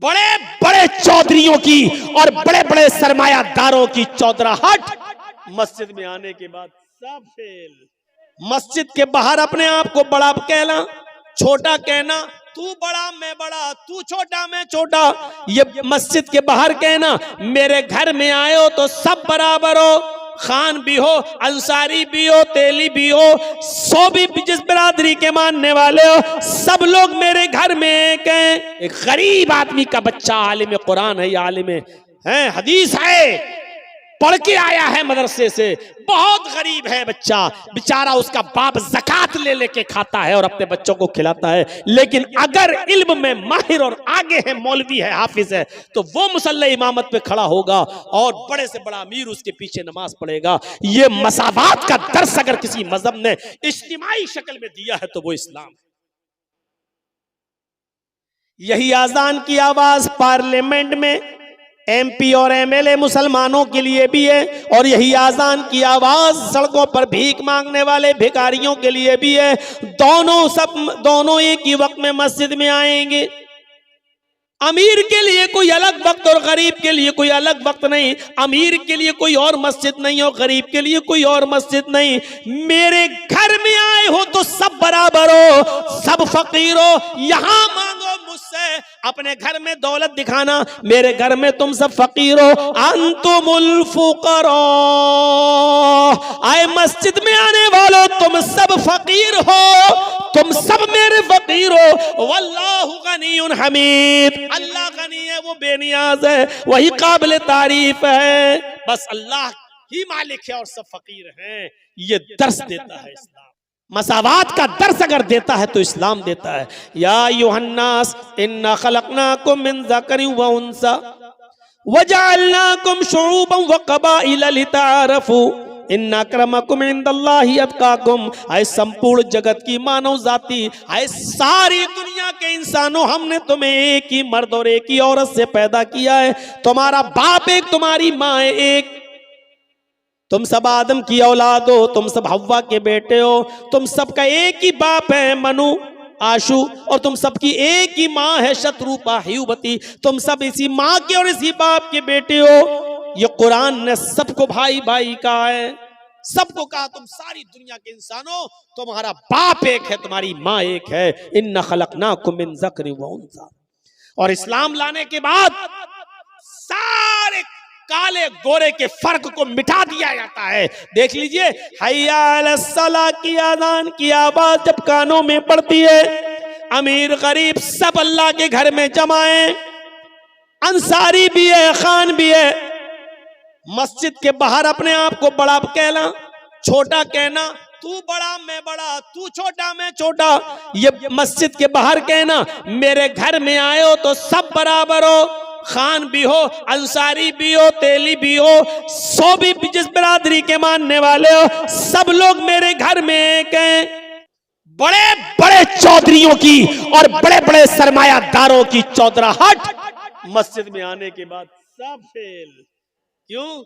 बड़े बड़े चौधरियों की और बड़े बड़े सरमायादारों की चौधराहट मस्जिद में आने के बाद सब फेल। मस्जिद के बाहर अपने आप को बड़ा कहना, छोटा कहना, तू बड़ा मैं बड़ा, तू छोटा मैं छोटा, ये मस्जिद के बाहर कहना। मेरे घर में आए हो तो सब बराबर हो, खान भी हो, अंसारी भी हो, तेली भी हो, सो भी जिस बिरादरी के मानने वाले हो, सब लोग मेरे घर में एक हैं। एक गरीब आदमी का बच्चा आलिम कुरान है या आलिम है हदीस है, पढ़ के आया है मदरसे से, बहुत गरीब है बच्चा बेचारा, उसका बाप ज़कात ले लेके खाता है और अपने बच्चों को खिलाता है। लेकिन अगर इल्म में माहिर और आगे है, मौलवी है, हाफिज है, तो वो मुसल्ले इमामत पे खड़ा होगा और बड़े से बड़ा अमीर उसके पीछे नमाज पढ़ेगा। ये मसावात का दर्स अगर किसी मजहब ने इज्तिमाई शक्ल में दिया है तो वो इस्लाम। यही आजान की आवाज पार्लियामेंट में एमपी और एमएलए मुसलमानों के लिए भी है, और यही आजान की आवाज सड़कों पर भीख मांगने वाले भिखारियों के लिए भी है। दोनों एक ही वक्त में मस्जिद में आएंगे। अमीर के लिए कोई अलग वक्त और गरीब के लिए कोई अलग वक्त नहीं। अमीर के लिए कोई और मस्जिद नहीं और गरीब के लिए कोई और मस्जिद नहीं। मेरे घर में आए हो तो सब बराबर हो, सब फकीर हो। यहां मांगो मुझसे, अपने घर में दौलत दिखाना, मेरे घर में तुम सब फकीर हो। अंतुमुल फुकरा, आए मस्जिद में आने वालों तुम सब फकीर हो, तुम सब मेरे फकीर हो। वल्लाहु गनीयुन हमीद, अल्लाह गनी है, वो बेनियाज है, वही काबिल तारीफ है। बस अल्लाह ही मालिक है और सब फकीर हैं। ये दर्स देता है इस्लाम। मसावात का दर्स अगर देता है तो इस्लाम देता है। या युहन्नास इन्ना खलकनाकुम मिन ज़करिन व उन्सा वजअलनाकुम शुऊबन व क़बाइला लितारफू इन्ना अक्रमकुम इंदल्लाहि अत्काकुम। आए संपूर्ण जगत की मानव जाति, आए सारी दुनिया के इंसानों, हमने तुम्हें एक ही मर्द और एक ही औरत से पैदा किया है। तुम्हारा बाप एक, तुम्हारी माँ एक, तुम सब आदम की औलाद हो, तुम सब हव्वा के बेटे हो, तुम सबका एक ही बाप है मनु आशु, और तुम सबकी एक ही माँ है शत्रुपा ह्युबती। तुम सब इसी माँ के और इसी बाप के बेटे हो। ये कुरान ने सबको भाई भाई कहा है, सबको कहा तुम सारी दुनिया के इंसानों, तुम्हारा बाप एक है, तुम्हारी माँ एक है। इन्ना खलकनाकुम मिन ज़करिन व उन्सा। और इस्लाम लाने के बाद सारे काले गोरे के फर्क को मिटा दिया जाता है। देख लीजिए, हय्या अलस सलाह की आज़ान की आवाज जब कानों में पड़ती है, अमीर गरीब सब अल्लाह के घर में जमा है, अंसारी भी है, खान भी है। मस्जिद के बाहर अपने आप को बड़ा कहना, छोटा कहना, तू बड़ा मैं बड़ा, तू छोटा मैं छोटा, ये मस्जिद के बाहर कहना। मेरे घर में आए हो तो सब बराबर हो, खान भी हो, अंसारी भी हो, तेली भी हो, सो भी जिस बिरादरी के मानने वाले हो, सब लोग मेरे घर में एक हैं। बड़े बड़े चौधरियों की और बड़े बड़े सरमायादारों की चौधराहट मस्जिद में आने के बाद सब फेल। क्यों?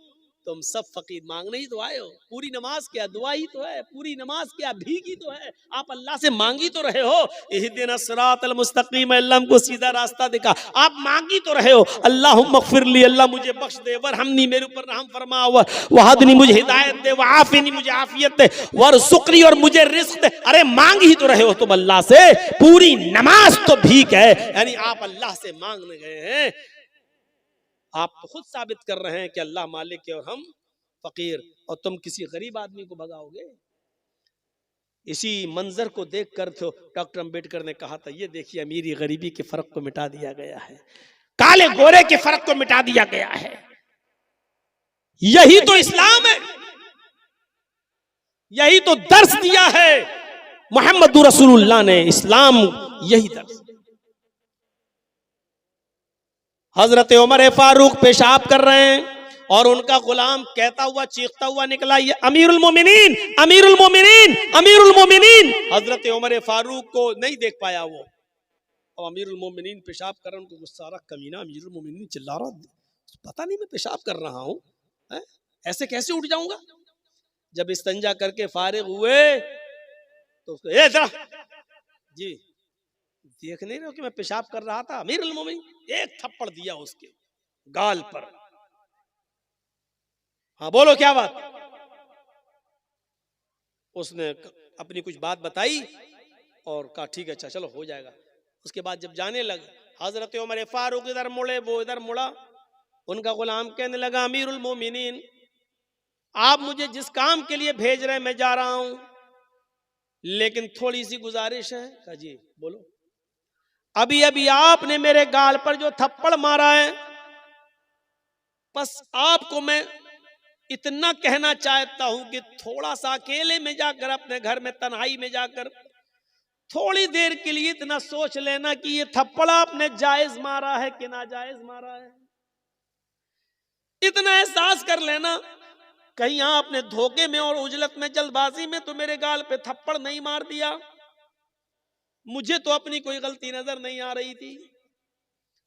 तुम सब फकीर मांगने ही तो आए हो। पूरी नमाज क्या दुआ ही तो है, पूरी नमाज क्या भीख ही तो है। आप अल्लाह से मांगी तो रहे हो, इहदिना सिरातल मुस्तकीम, अल्लाह को सीधा रास्ता दिखा। आप मांगी तो रहे हो, अल्लाहुम्मा ग़फ़िरली, अल्लाह मुझे बख्श दे, वरहमनी, मेरे ऊपर रहम फरमा, वहदनी, मुझे हिदायत दे, वआफ़िनी, मुझे आफियत दे, वरज़ुक़नी, और मुझे रिज़्क़ दे। अरे मांग ही तो रहे हो तुम अल्लाह से, पूरी नमाज तो भीख है। यानी आप अल्लाह से मांगने गए हैं। आप तो खुद साबित कर रहे हैं कि अल्लाह मालिक है और हम फकीर, और तुम किसी गरीब आदमी को भगाओगे। इसी मंजर को देखकर तो डॉक्टर अंबेडकर ने कहा था, ये देखिए अमीरी गरीबी के फर्क को मिटा दिया गया है, काले गोरे के फर्क को मिटा दिया गया है। यही तो इस्लाम है, यही तो दर्स दिया है मोहम्मद रसूलुल्लाह ने। इस्लाम यही दर्स। हजरत उमर फारूक पेशाब कर रहे हैं और उनका गुलाम कहता हुआ चीखता हुआ निकला, ये अमीरुल मोमिनीन, अमीरुल मोमिनीन, अमीरुल मोमिनीन। हजरत उमर फारूक को नहीं देख पाया वो, और अमीरुल मोमिनीन पेशाब कर रहे, उनको गुस्सा आ रहा, कमीना अमीरुल मोमिनीन चिल्ला रहा, पता नहीं मैं पेशाब कर रहा हूं, ऐसे कैसे उठ जाऊंगा। जब इस्तंजा करके फारिग हुए तो उसको जी देख नहीं रहे हो कि मैं पेशाब कर रहा था? अमीरुल मोमिनीन एक थप्पड़ दिया उसके गाल पर। हाँ बोलो क्या बात? उसने अपनी कुछ बात बताई और कहा ठीक है अच्छा चलो हो जाएगा। उसके बाद जब जाने लगे, हजरत उमर फारूक इधर मुड़े, वो इधर मुड़ा। उनका गुलाम कहने लगा अमीरुल मोमिनीन, आप मुझे जिस काम के लिए भेज रहे हैं मैं जा रहा हूं, लेकिन थोड़ी सी गुजारिश है। कहा जी बोलो। अभी अभी आपने मेरे गाल पर जो थप्पड़ मारा है, बस आपको मैं इतना कहना चाहता हूं कि थोड़ा सा अकेले में जाकर, अपने घर में तन्हाई में जाकर थोड़ी देर के लिए इतना सोच लेना कि ये थप्पड़ आपने जायज मारा है कि नाजायज मारा है। इतना एहसास कर लेना, कहीं आपने धोखे में और उजलत में, जल्दबाजी में तो मेरे गाल पे थप्पड़ नहीं मार दिया। मुझे तो अपनी कोई गलती नजर नहीं आ रही थी,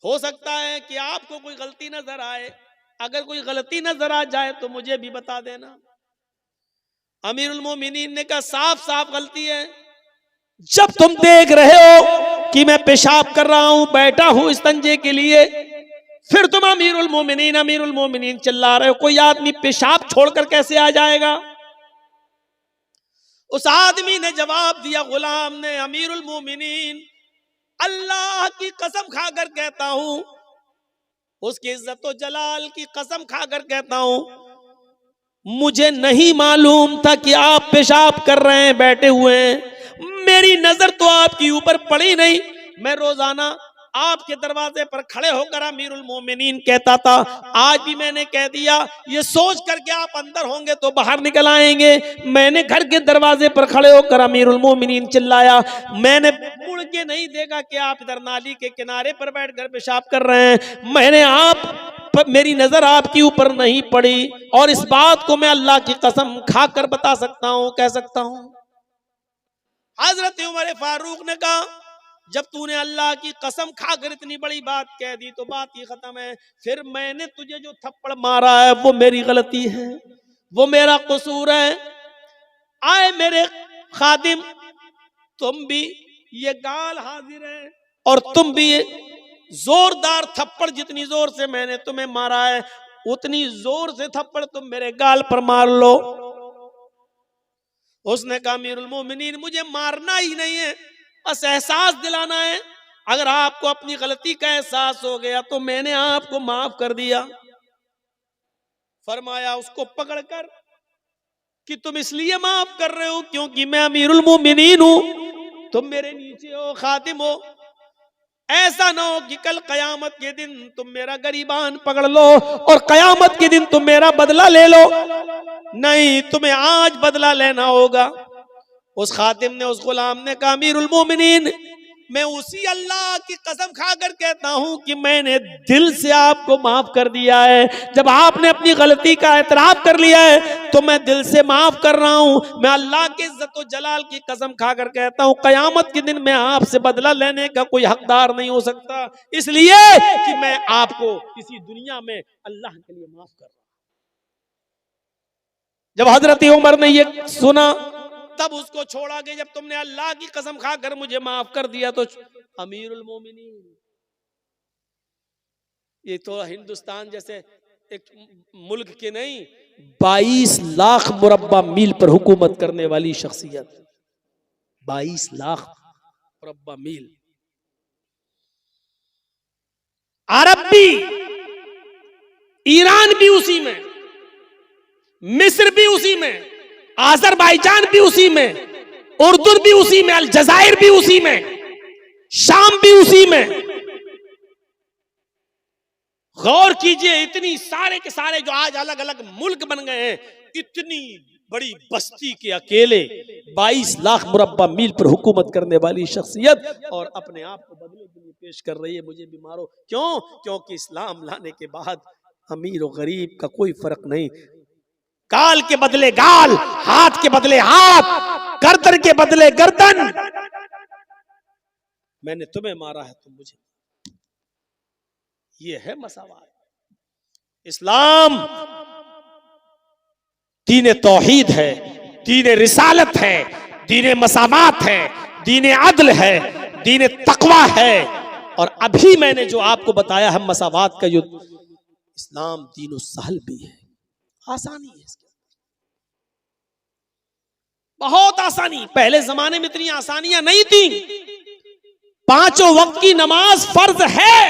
हो सकता है कि आपको कोई गलती नजर आए। अगर कोई गलती नजर आ जाए तो मुझे भी बता देना। अमीरुल मोमिनीन ने कहा साफ साफ गलती है। जब तुम देख रहे हो कि मैं पेशाब कर रहा हूं, बैठा हूं इस्तंजे के लिए, फिर तुम अमीरुल मोमिनीन चिल्ला रहे हो। कोई आदमी पेशाब छोड़कर कैसे आ जाएगा? उस आदमी ने जवाब दिया, गुलाम ने, अमीरुल मोमिनीन अल्लाह की कसम खाकर कहता हूं, उसकी इज्जत व जलाल की कसम खाकर कहता हूं, मुझे नहीं मालूम था कि आप पेशाब कर रहे हैं बैठे हुए हैं। मेरी नजर तो आपके ऊपर पड़ी नहीं। मैं रोजाना आपके दरवाजे पर खड़े होकर अमीरुल मोमिनीन कहता था, आज भी मैंने कह दिया, ये सोच करके आप अंदर होंगे तो बाहर निकल आएंगे। मैंने घर के दरवाजे पर खड़े होकर अमीरुल मोमिनीन चिल्लाया, मैंने मुड़ के नहीं देखा कि आप इधर नाली के किनारे पर बैठकर पेशाब कर रहे हैं। मैंने मेरी नजर आपके ऊपर नहीं पड़ी, और इस बात को मैं अल्लाह की कसम खाकर बता सकता हूं, कह सकता हूं। हजरत उमर फारूक ने कहा, जब तूने अल्लाह की कसम खाकर इतनी बड़ी बात कह दी तो बात ही खत्म है। फिर मैंने तुझे जो थप्पड़ मारा है वो मेरी गलती है, वो मेरा कसूर है। आए मेरे खादिम, तुम भी ये गाल हाजिर है, और तुम भी जोरदार थप्पड़, जितनी जोर से मैंने तुम्हें मारा है उतनी जोर से थप्पड़ तुम मेरे गाल पर मार लो। उसने कहा अमीरुल मोमिनीन मुझे मारना ही नहीं है, बस एहसास दिलाना है। अगर आपको अपनी गलती का एहसास हो गया तो मैंने आपको माफ कर दिया। फरमाया उसको पकड़कर कि तुम इसलिए माफ कर रहे हो क्योंकि मैं अमीरुल मोमिनीन हूं, तुम मेरे नीचे हो, खादिम हो। ऐसा ना हो कि कल कयामत के दिन तुम मेरा गरीबान पकड़ लो और कयामत के दिन तुम मेरा बदला ले लो। नहीं, तुम्हें आज बदला लेना होगा। उस खातिम ने, उस गुलाम ने कहा अमीरुल मोमिनीन, मैं उसी अल्लाह की कसम खाकर कहता हूं कि मैंने दिल से आपको माफ कर दिया है। जब आपने अपनी गलती का एतराफ कर लिया है तो मैं दिल से माफ कर रहा हूं। मैं अल्लाह की इज्जत व जलाल की कसम खाकर कहता हूं, कयामत के दिन मैं आपसे बदला लेने का कोई हकदार नहीं हो सकता, इसलिए कि मैं आपको इसी दुनिया में अल्लाह के लिए माफ कर रहा हूं। जब हजरत उमर ने ये सुना तब उसको छोड़ा गया। जब तुमने अल्लाह की कसम खाकर मुझे माफ कर दिया तो अमीरुल मोमिनीन, ये तो हिंदुस्तान जैसे एक मुल्क के नहीं, 22 लाख मुरब्बा मील पर हुकूमत करने वाली शख्सियत, 22 लाख मुरब्बा मील। अरब भी, ईरान भी उसी में, मिस्र भी उसी में, आजरबाईजान भी उसी में, उर्दू भी उसी में, अलजायर भी उसी में, शाम भी उसी में। गौर कीजिए, इतनी सारे के सारे जो आज अलग अलग मुल्क बन गए हैं, इतनी बड़ी बस्ती के अकेले 22 लाख मुरब्बा मील पर हुकूमत करने वाली शख्सियत, और अपने आप को बदले के लिए पेश कर रही है, मुझे भी मारो। क्यों? क्योंकि इस्लाम लाने के बाद अमीर और गरीब का कोई फर्क नहीं। गाल के बदले गाल, हाथ के बदले हाथ, गर्दन के बदले गर्दन। मैंने तुम्हें मारा है, तुम मुझे। ये है मसावात। इस्लाम दीन तौहीद है, दीन रिसालत है, दीन मसावात है, दीन अदल है, दीन तकवा है। और अभी मैंने जो आपको बताया है मसावात का युद्ध, इस्लाम दीन सहल भी है, आसानी है इसके, बहुत आसानी। पहले जमाने में इतनी आसानियां नहीं थी। 5 वक्त की नमाज फर्ज है,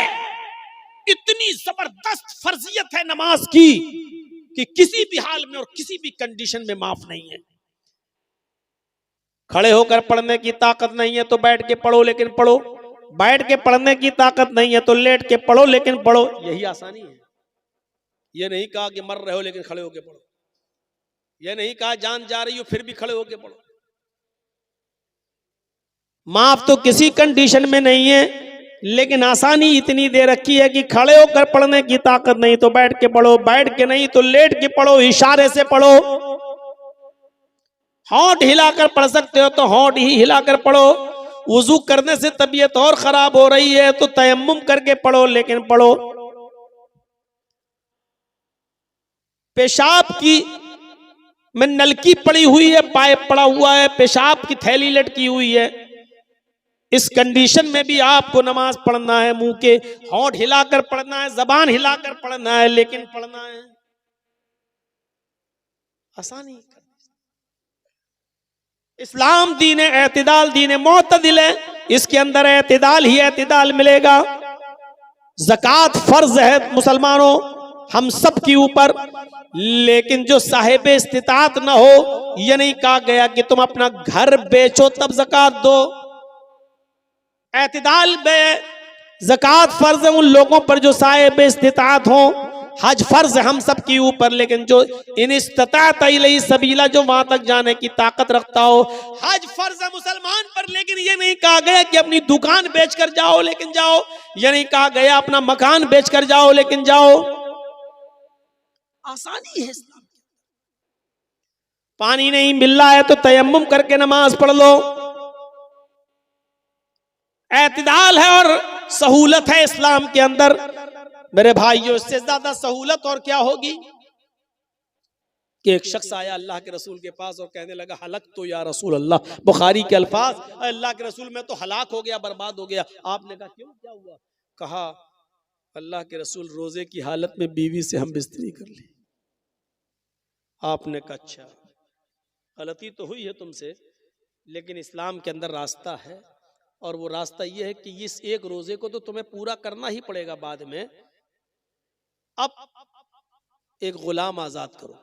इतनी जबरदस्त फर्जियत है नमाज की कि किसी भी हाल में और किसी भी कंडीशन में माफ नहीं है। खड़े होकर पढ़ने की ताकत नहीं है तो बैठ के पढ़ो लेकिन पढ़ो, बैठ के पढ़ने की ताकत नहीं है तो लेट के पढ़ो लेकिन पढ़ो, यही आसानी है। यह नहीं कहा कि मर रहे हो लेकिन खड़े होके पढ़ो, यह नहीं कहा जान जा रही हो फिर भी खड़े होके पढ़ो। माफ तो किसी कंडीशन में नहीं है, लेकिन आसानी इतनी दे रखी है कि खड़े होकर पढ़ने की ताकत नहीं तो बैठ के पढ़ो, बैठ के नहीं तो लेट के पढ़ो, इशारे से पढ़ो। होंठ हिलाकर पढ़ सकते हो तो होंठ ही हिलाकर पढ़ो। वुजू करने से तबीयत और खराब हो रही है तो तयम्मुम करके पढ़ो लेकिन पढ़ो। पेशाब की में नलकी पड़ी हुई है, पाइप पड़ा हुआ है, पेशाब की थैली लटकी हुई है, इस कंडीशन में भी आपको नमाज पढ़ना है। मुंह के होंठ हिलाकर पढ़ना है, जबान हिलाकर पढ़ना है, लेकिन पढ़ना है। आसानी। इस्लाम दीन एतदाल, दीन मोतदिल है, इसके अंदर एतदाल ही एतदाल मिलेगा। ज़कात फर्ज है मुसलमानों हम सब के ऊपर, लेकिन जो साहिब इस्तिताअत ना हो, यह नहीं कहा गया कि तुम अपना घर बेचो तब ज़कात दो। एतदाल में ज़कात फर्ज है उन लोगों पर जो साहिब इस्तिताअत हो। हज फर्ज है हम सब के ऊपर, लेकिन जो इन इस्तिताअत इलैहि सबीला, जो वहां तक जाने की ताकत रखता हो। हज फर्ज है मुसलमान पर, लेकिन ये नहीं कहा गया कि अपनी दुकान बेचकर जाओ लेकिन जाओ, ये नहीं कहा गया अपना मकान बेचकर जाओ लेकिन जाओ। आसानी है इस्लाम। पानी नहीं मिल रहा है तो तयम्मुम करके नमाज पढ़ लो। एतदाल है और सहूलत है इस्लाम के अंदर। मेरे भाइयों, इससे ज्यादा सहूलत और क्या होगी कि एक शख्स आया अल्लाह के रसूल के पास और कहने लगा हलक तो या रसूल अल्लाह, बुखारी के अल्फाज, अल्लाह के रसूल मैं तो हलाक हो गया, बर्बाद हो गया। आपने कहा क्यों, क्या हुआ? कहा अल्लाह के रसूल रोजे की हालत में बीवी से हम बिस्तरी कर ली। आपने कहा अच्छा, गलती तो हुई है तुमसे, लेकिन इस्लाम के अंदर रास्ता है, और वो रास्ता ये है कि इस एक रोजे को तो तुम्हें पूरा करना ही पड़ेगा बाद में। अब एक गुलाम आजाद करो।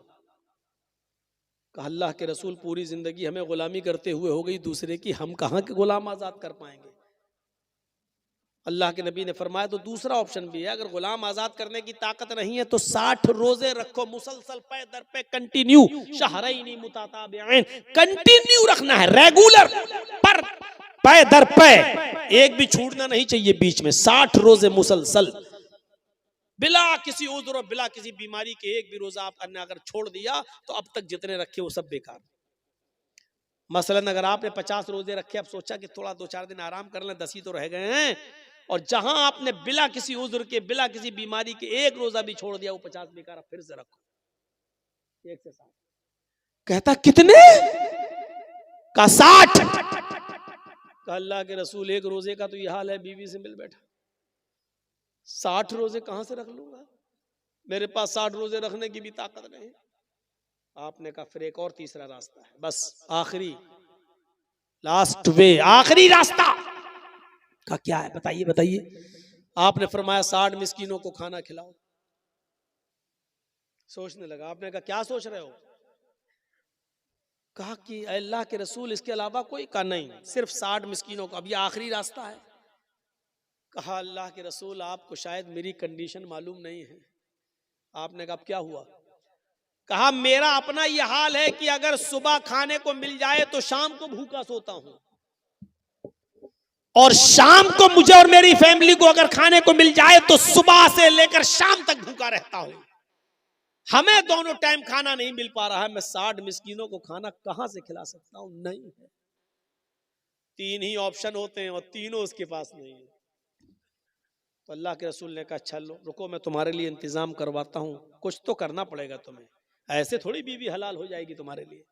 कहा अल्लाह के रसूल पूरी जिंदगी हमें गुलामी करते हुए हो गई दूसरे की, हम कहां के गुलाम आजाद कर पाएंगे। अल्लाह के नबी ने फरमाया तो दूसरा ऑप्शन भी है, अगर गुलाम आजाद करने की ताकत नहीं है तो 60 रोजे रखो मुसलसल, पे दर पे कंटिन्यू, शहरैनी मुतताबिऐन, कंटिन्यू रखना है, रेगुलर पर पे दर पे, एक भी छूटना नहीं चाहिए बीच में। 60 रोजे मुसलसल बिला किसी उज़्र और बिला किसी बीमारी के, एक भी रोजा आपने अगर छोड़ दिया तो अब तक जितने रखे वो सब बेकार। मसलन अगर आपने 50 रोजे रखे, अब सोचा कि थोड़ा 2-4 दिन आराम कर लें, 10 ही तो रह गए हैं, और जहां आपने बिला किसी उज़्र के, बिला किसी बीमारी के एक रोजा भी छोड़ दिया, वो 50 बेकार, फिर से रखो। 1 से 7 कहता कितने का 60। अल्लाह के रसूल एक रोजे का तो ये हाल है, बीवी से मिल बैठा, 60 रोजे कहां से रख लूंगा, मेरे पास 60 रोजे रखने की भी ताकत नहीं। आपने कहा फिर एक और तीसरा रास्ता है, बस आखिरी लास्ट वे, आखिरी रास्ता। का क्या है बताइए बताइए। आपने फरमाया 60 मिस्कीनों को खाना खिलाओ। सोचने लगा, आपने कहा क्या सोच रहे हो? कहा कि अल्लाह के रसूल इसके अलावा कोई? का नहीं, सिर्फ 60 मिस्कीनों को, अब ये आखिरी रास्ता है। कहा अल्लाह के रसूल आपको शायद मेरी कंडीशन मालूम नहीं है। आपने कहा क्या हुआ? कहा मेरा अपना यह हाल है कि अगर सुबह खाने को मिल जाए तो शाम को भूखा सोता हूं, और शाम को मुझे और मेरी फैमिली को अगर खाने को मिल जाए तो सुबह से लेकर शाम तक भूखा रहता हूं। हमें दोनों टाइम खाना नहीं मिल पा रहा है, मैं 60 मिस्कीनों को खाना कहां से खिला सकता हूं? नहीं है। 3 ही ऑप्शन होते हैं और तीनों उसके पास नहीं है। तो अल्लाह के रसूल ने कहा चलो रुको, मैं तुम्हारे लिए इंतजाम करवाता हूं, कुछ तो करना पड़ेगा तुम्हें, ऐसे थोड़ी बीवी हलाल हो जाएगी तुम्हारे लिए।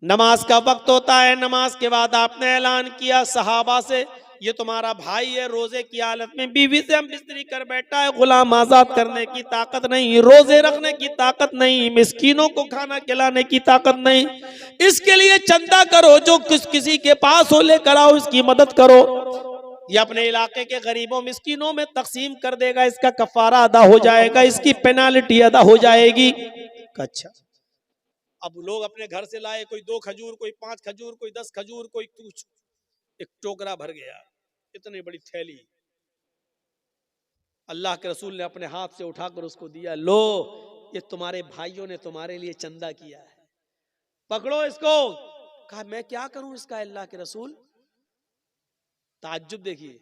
नमाज का वक्त होता है, नमाज के बाद आपने ऐलान किया सहाबा से, ये तुम्हारा भाई है, रोजे की हालत में बीवी से हम बिस्तरी कर बैठा है, गुलाम आजाद करने की ताकत नहीं, रोजे रखने की ताकत नहीं, मिस्कीनों को खाना खिलाने की ताकत नहीं, इसके लिए चंदा करो, जो किसी के पास हो लेकर आओ, इसकी मदद करो, ये अपने इलाके के गरीबों मिस्कीनों में तकसीम कर देगा, इसका कफारा अदा हो जाएगा, इसकी पेनाल्टी अदा हो जाएगी। अच्छा, अब लोग अपने घर से लाए, कोई 2 खजूर, कोई 5 खजूर, कोई 10 खजूर, कोई कुछ, एक टोकरा भर गया, इतनी बड़ी थैली, अल्लाह के रसूल ने अपने हाथ से उठाकर उसको दिया, लो ये तुम्हारे भाइयों ने तुम्हारे लिए चंदा किया है, पकड़ो इसको। कहा मैं क्या करूं इसका अल्लाह के रसूल? ताज्जुब देखिए,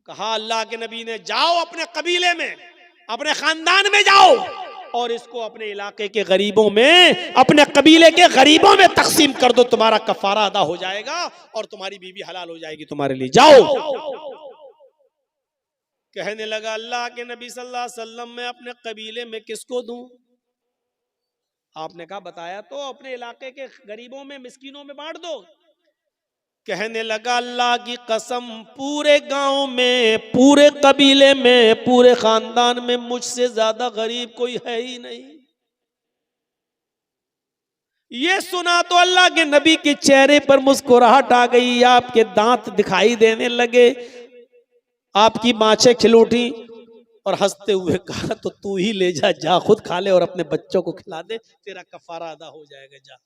कहा अल्लाह के नबी ने जाओ अपने कबीले में, अपने खानदान में जाओ और इसको अपने इलाके के गरीबों में, अपने कबीले के गरीबों में तकसीम कर दो, तुम्हारा कफारा अदा हो जाएगा और तुम्हारी बीवी हलाल हो जाएगी तुम्हारे लिए, जाओ। कहने लगा अल्लाह के नबी सल्लल्लाहु अलैहि वसल्लम मैं अपने कबीले में किसको दूं? आपने कहा बताया तो, अपने इलाके के गरीबों में, मिस्कीनों में बांट दो। कहने लगा अल्लाह की कसम, पूरे गांव में, पूरे कबीले में, पूरे खानदान में मुझसे ज्यादा गरीब कोई है ही नहीं। ये सुना तो अल्लाह के नबी के चेहरे पर मुस्कुराहट आ गई, आपके दांत दिखाई देने लगे, आपकी बाँछें खिल उठी और हंसते हुए कहा तो तू ही ले जा, जा खुद खा ले और अपने बच्चों को खिला दे, तेरा कफारा अदा हो जाएगा, जा।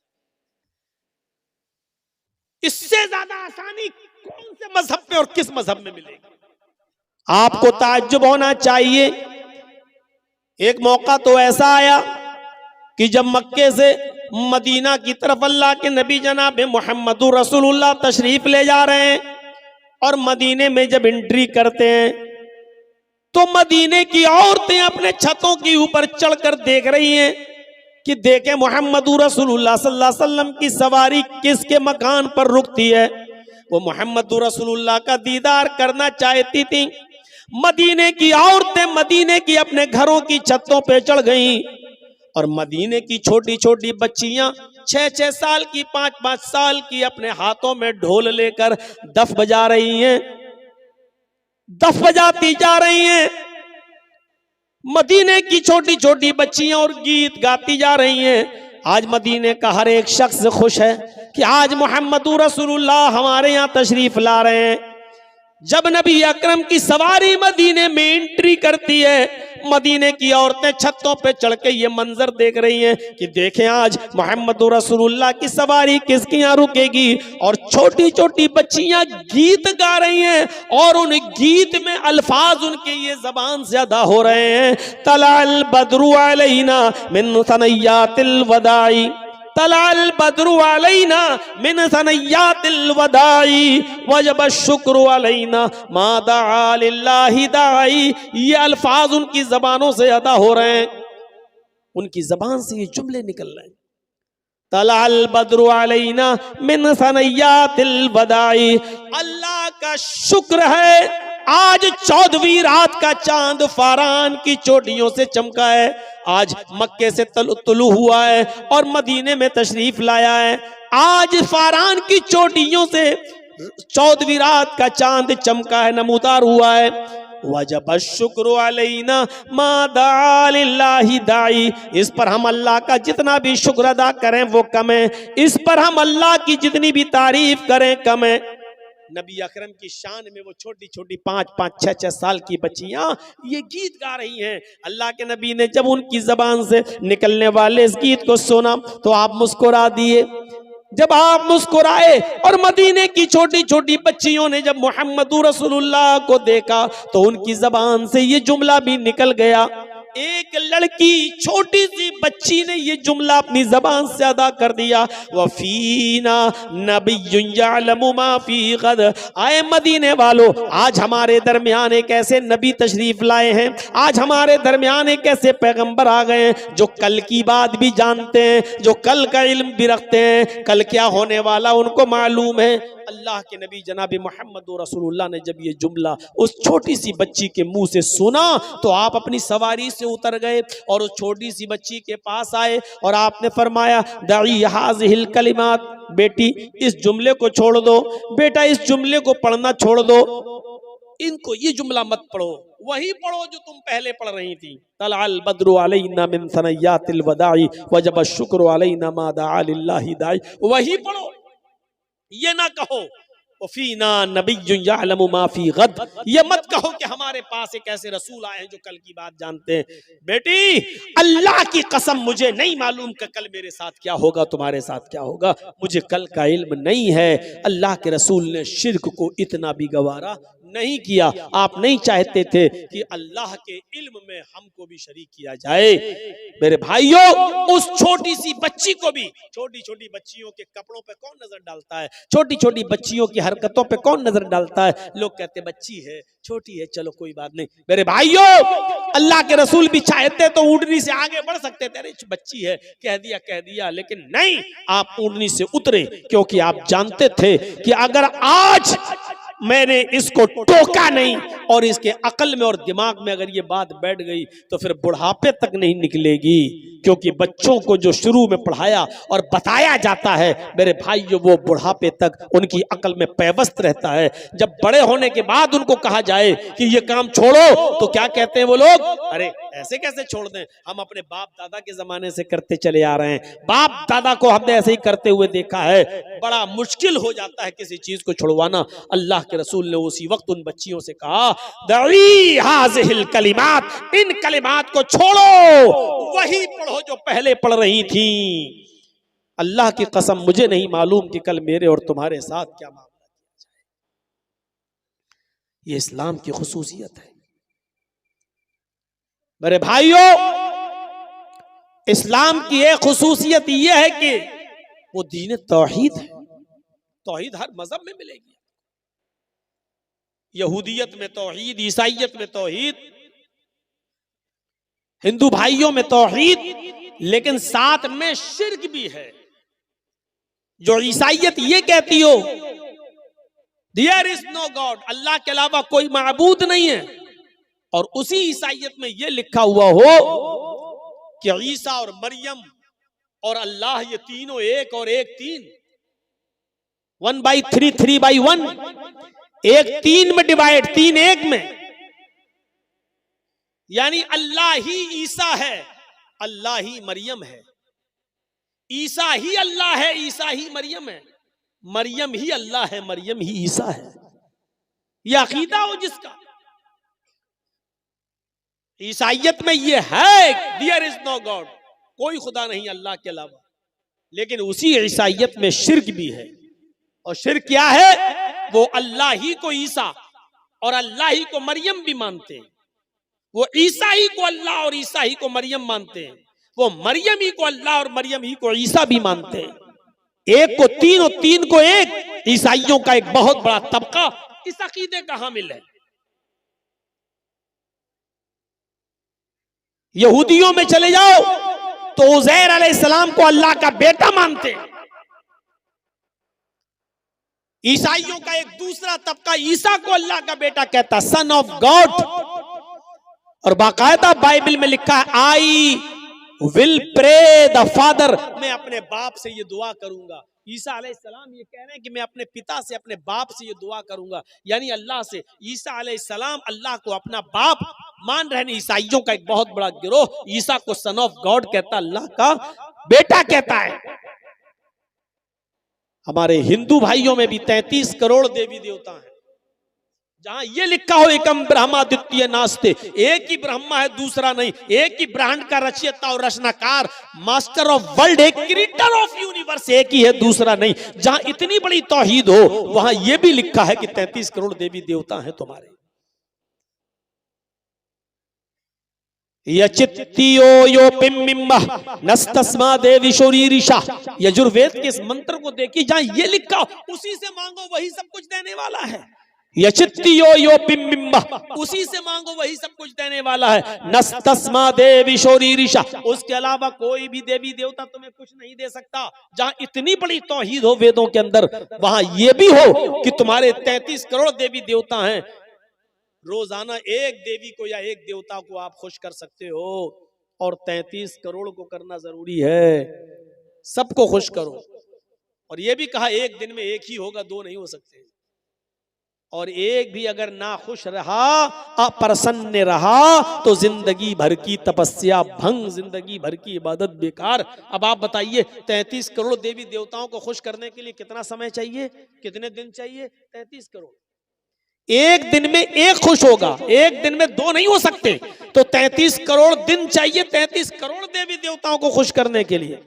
इससे ज्यादा आसानी कौन से मजहब पे और किस मजहब में मिलेगी? आपको ताज्जुब होना चाहिए। एक मौका तो ऐसा आया कि जब मक्के से मदीना की तरफ अल्लाह के नबी जनाब मोहम्मदुर रसूलुल्लाह तशरीफ ले जा रहे हैं और मदीने में जब एंट्री करते हैं तो मदीने की औरतें अपने छतों के ऊपर चढ़कर देख रही हैं कि देखें मोहम्मदुर रसूलुल्लाह सल्लल्लाहु अलैहि वसल्लम की सवारी किसके मकान पर रुकती है। वो मोहम्मदुर रसूलुल्लाह का दीदार करना चाहती थी। मदीने की औरतें मदीने की अपने घरों की छतों पे चढ़ गईं और मदीने की छोटी छोटी बच्चियां 6-6 साल की, 5-5 साल की अपने हाथों में ढोल लेकर दफ बजा रही हैं, दफ बजाती जा रही हैं। मदीने की छोटी छोटी बच्चियां और गीत गाती जा रही हैं। आज मदीने का हर एक शख्स खुश है कि आज मोहम्मदुर रसूलुल्लाह हमारे यहाँ तशरीफ ला रहे हैं। जब नबी अकरम की सवारी मदीने में एंट्री करती है, मदीने की औरतें छतों पे चढ़ के ये मंजर देख रही हैं कि देखें आज मोहम्मदुर रसूलुल्लाह की सवारी किसके यहाँ रुकेगी। और छोटी छोटी बच्चियां गीत गा रही हैं और उन गीत में अल्फाज उनके ये जबान से अदा हो रहे हैं, तलाल बद्रु अलैना मिन सनय्यातिल वदाई, तलाल बद्रु अलैना मिन सनय्यातिल वदाई वजब शुक्र अलैना मा दआ लिल्लाहि दाई। ये अल्फाज उनकी जबानों से अदा हो रहे हैं, उनकी जबान से ये जुमले निकल रहे हैं, तलाल बद्रु अलैना मिन सनय्यातिल वदाई। अल्लाह का शुक्र है आज 14वीं रात का चांद फारान की चोटियों से चमका है। आज मक्के से तुलू हुआ है और मदीने में तशरीफ लाया है। आज फारान की चोटियों से 14वीं रात का चांद चमका है, नमूदार हुआ है। वजब शुक्र अलैना मा दआ लिल्लाहि दाई। इस पर हम अल्लाह का जितना भी शुक्र अदा करें वो कम है, इस पर हम अल्लाह की जितनी भी तारीफ करें कम है। नबी अकरम की शान में वो छोटी छोटी 5-5, 6-6 साल की बच्चियां ये गीत गा रही हैं। अल्लाह के नबी ने जब उनकी जबान से निकलने वाले इस गीत को सुना तो आप मुस्कुरा दिए। जब आप मुस्कुराए और मदीने की छोटी छोटी बच्चियों ने जब मोहम्मदुर रसूलुल्लाह को देखा तो उनकी जबान से ये जुमला भी निकल गया। एक लड़की छोटी सी बच्ची ने ये जुमला अपनी जबान से अदा कर दिया, वफीना नबियुन यअलमु मा फी गद। आए मदीने वालों, आज हमारे दरमियान एक ऐसे नबी तशरीफ लाए हैं, आज हमारे दरमियान एक ऐसे पैगंबर आ गए हैं जो कल की बात भी जानते हैं, जो कल का इल्म भी रखते हैं, कल क्या होने वाला उनको मालूम है। अल्लाह के नबी जनाब मोहम्मद रसूलुल्लाह ने जब ये जुमला उस छोटी सी बच्ची के मुंह से सुना तो आप अपनी सवारी से उतर गए और उस छोटी सी बच्ची के पास आए और आपने फरमाया दई हाज़िहिल कलिमात, बेटी इस जुमले को छोड़ दो, बेटा इस जुमले को पढ़ना छोड़ दो, इनको ये जुमला मत पढ़ो, वही पढ़ो जो तुम पहले पढ़ रही थी। तलअल बद्रु अलैना मिन सनयातिल वदाई वजब शुक्र अलैना मा दआ लिल्लाहि दाई, वही पढ़ो, ये ना कहो फीना नबिय्युन यअलमु मा फी गद, ये मत कहो कि हमारे पास एक ऐसे रसूल आए हैं जो कल की बात जानते हैं। बेटी अल्लाह की कसम मुझे नहीं मालूम कि कल मेरे साथ क्या होगा, तुम्हारे साथ क्या होगा, मुझे कल का इल्म नहीं है। अल्लाह के रसूल ने शिर्क को इतना भी गवारा नहीं किया। आप नहीं चाहते थे कि अल्लाह के इल्म में हमको भी शरीक किया जाए। मेरे भाइयों, उस छोटी सी बच्ची को भी, छोटी छोटी बच्चियों के कपड़ों पे कौन नजर डालता है, छोटी छोटी बच्चियों की हरकतों पे कौन नजर डालता है? लोग कहते बच्ची है, छोटी है, चलो कोई बात नहीं। मेरे भाइयों, अल्लाह के रसूल भी चाहते तो ऊँटनी से आगे बढ़ सकते थे, अरे बच्ची है कह दिया, लेकिन नहीं, आप ऊँटनी से उतरे क्योंकि आप जानते थे कि अगर आज मैंने इसको टोका नहीं और इसके अकल में और दिमाग में अगर ये बात बैठ गई तो फिर बुढ़ापे तक नहीं निकलेगी। क्योंकि बच्चों को जो शुरू में पढ़ाया और बताया जाता है मेरे भाइयों, वो बुढ़ापे तक उनकी अकल में पैवस्त रहता है। जब बड़े होने के बाद उनको कहा जाए कि ये काम छोड़ो तो क्या कहते हैं वो लोग, अरे ऐसे कैसे छोड़ दें, हम अपने बाप दादा के जमाने से करते चले आ रहे हैं, बाप दादा को हमने ऐसे ही करते हुए देखा है। बड़ा मुश्किल हो जाता है किसी चीज को छुड़वाना। अल्लाह के रसूल ने उसी वक्त उन बच्चियों से कहा दई हाज़िहिल कलिमात, इन कलिमात को छोड़ो, वही पढ़ो जो पहले पढ़ रही थी। अल्लाह की कसम मुझे नहीं मालूम कि कल मेरे और तुम्हारे साथ क्या मामला किया जाए। ये इस्लाम की खुसूसियत है मेरे भाइयों। इस्लाम की एक खुसूसियत यह है कि वो दीन तौहीद है। तौहीद हर मजहब में मिलेगी, यहूदियत में तौहीद, ईसाइयत में तौहीद, हिंदू भाइयों में तौहीद, लेकिन साथ में शिर्क भी है। जो ईसाइयत ये कहती हो देयर इज नो गॉड, अल्लाह के अलावा कोई माबूद नहीं है, और उसी ईसाइयत में ये लिखा हुआ हो कि ईसा और मरियम और अल्लाह ये तीनों एक और एक तीन, 1/3 3/1, एक तीन में डिवाइड, तीन एक में, यानी अल्लाह ही ईसा है, अल्लाह ही मरियम है, ईसा ही अल्लाह है, ईसा ही मरियम है, मरियम ही अल्लाह है, मरियम ही ईसा है। यह अकीदा हो जिसका, ईसाइयत में यह है देयर इज नो गॉड, कोई खुदा नहीं अल्लाह के अलावा। लेकिन उसी ईसाइयत में शिर्क भी है, और शिर्क क्या है? वो अल्लाह ही को ईसा और अल्लाह ही को मरियम भी मानते हैं। वो ईसा ही को अल्लाह और ईसा ही को मरियम मानते हैं, वो मरियम ही को अल्लाह और मरियम ही को ईसा भी मानते हैं। एक को तीन और तीन को एक, ईसाइयों का एक बहुत बड़ा तबका इस अकीदे का हामिल है। यहूदियों में चले जाओ तो उज़ैर अलैहिस्सलाम को अल्लाह का बेटा मानते हैं। ईसाइयों का एक दूसरा तबका ईसा को अल्लाह का बेटा कहता, सन ऑफ गॉड, और बाकायदा बाइबल में लिखा है I will pray the Father, मैं अपने बाप से ये दुआ करूंगा। ईसा अलैहिस्सलाम ये कह रहे हैं कि मैं अपने पिता से, अपने बाप से ये दुआ करूंगा, यानी अल्लाह से। ईसा अलैहिस्सलाम अल्लाह को अपना बाप मान रहे हैं। ईसाइयों का एक बहुत बड़ा गिरोह ईसा को सन ऑफ गॉड कहता, अल्लाह का बेटा कहता है। हमारे हिंदू भाइयों में भी 33 करोड़ देवी देवता हैं, जहां ये लिखा हो एकम ब्रह्मा द्वितीय नास्ते, एक ही ब्रह्मा है दूसरा नहीं, एक ही ब्रह्मांड का रचयिता और रचनाकार, मास्टर ऑफ वर्ल्ड, एक क्रिएटर ऑफ यूनिवर्स एक ही है दूसरा नहीं। जहां इतनी बड़ी तौहीद हो वहां यह भी लिखा है कि 33 करोड़ देवी देवता हैं तुम्हारे। यचित्तियो यो पिम्मिम्मा नस्तस्मा देवी शोरीरिशा, यजुर्वेद के इस मंत्र को देखिए, जहां ये लिखा उसी से मांगो वही सब कुछ देने वाला है। यचित्तियो यो पिम्मिम्मा, उसी से मांगो वही सब कुछ देने वाला है। नस्तस्मा देवी शोरीरिशा, उसके अलावा कोई भी देवी देवता तुम्हें कुछ नहीं दे सकता। जहां इतनी बड़ी तौहीद हो वेदों के अंदर, वहां यह भी हो कि तुम्हारे 33 करोड़ देवी देवता हैं। रोजाना एक देवी को या एक देवता को आप खुश कर सकते हो, और 33 करोड़ को करना जरूरी है। सबको खुश करो। और यह भी कहा एक दिन में एक ही होगा, दो नहीं हो सकते। और एक भी अगर ना खुश रहा, अप्रसन्न रहा, तो जिंदगी भर की तपस्या भंग, जिंदगी भर की इबादत बेकार। अब आप बताइए 33 करोड़ देवी देवताओं को खुश करने के लिए कितना समय चाहिए, कितने दिन चाहिए? 33 करोड़। एक दिन में एक खुश होगा, एक दिन में दो नहीं हो सकते। तो 33 करोड़ दिन चाहिए 33 करोड़ देवी देवताओं को खुश करने के लिए।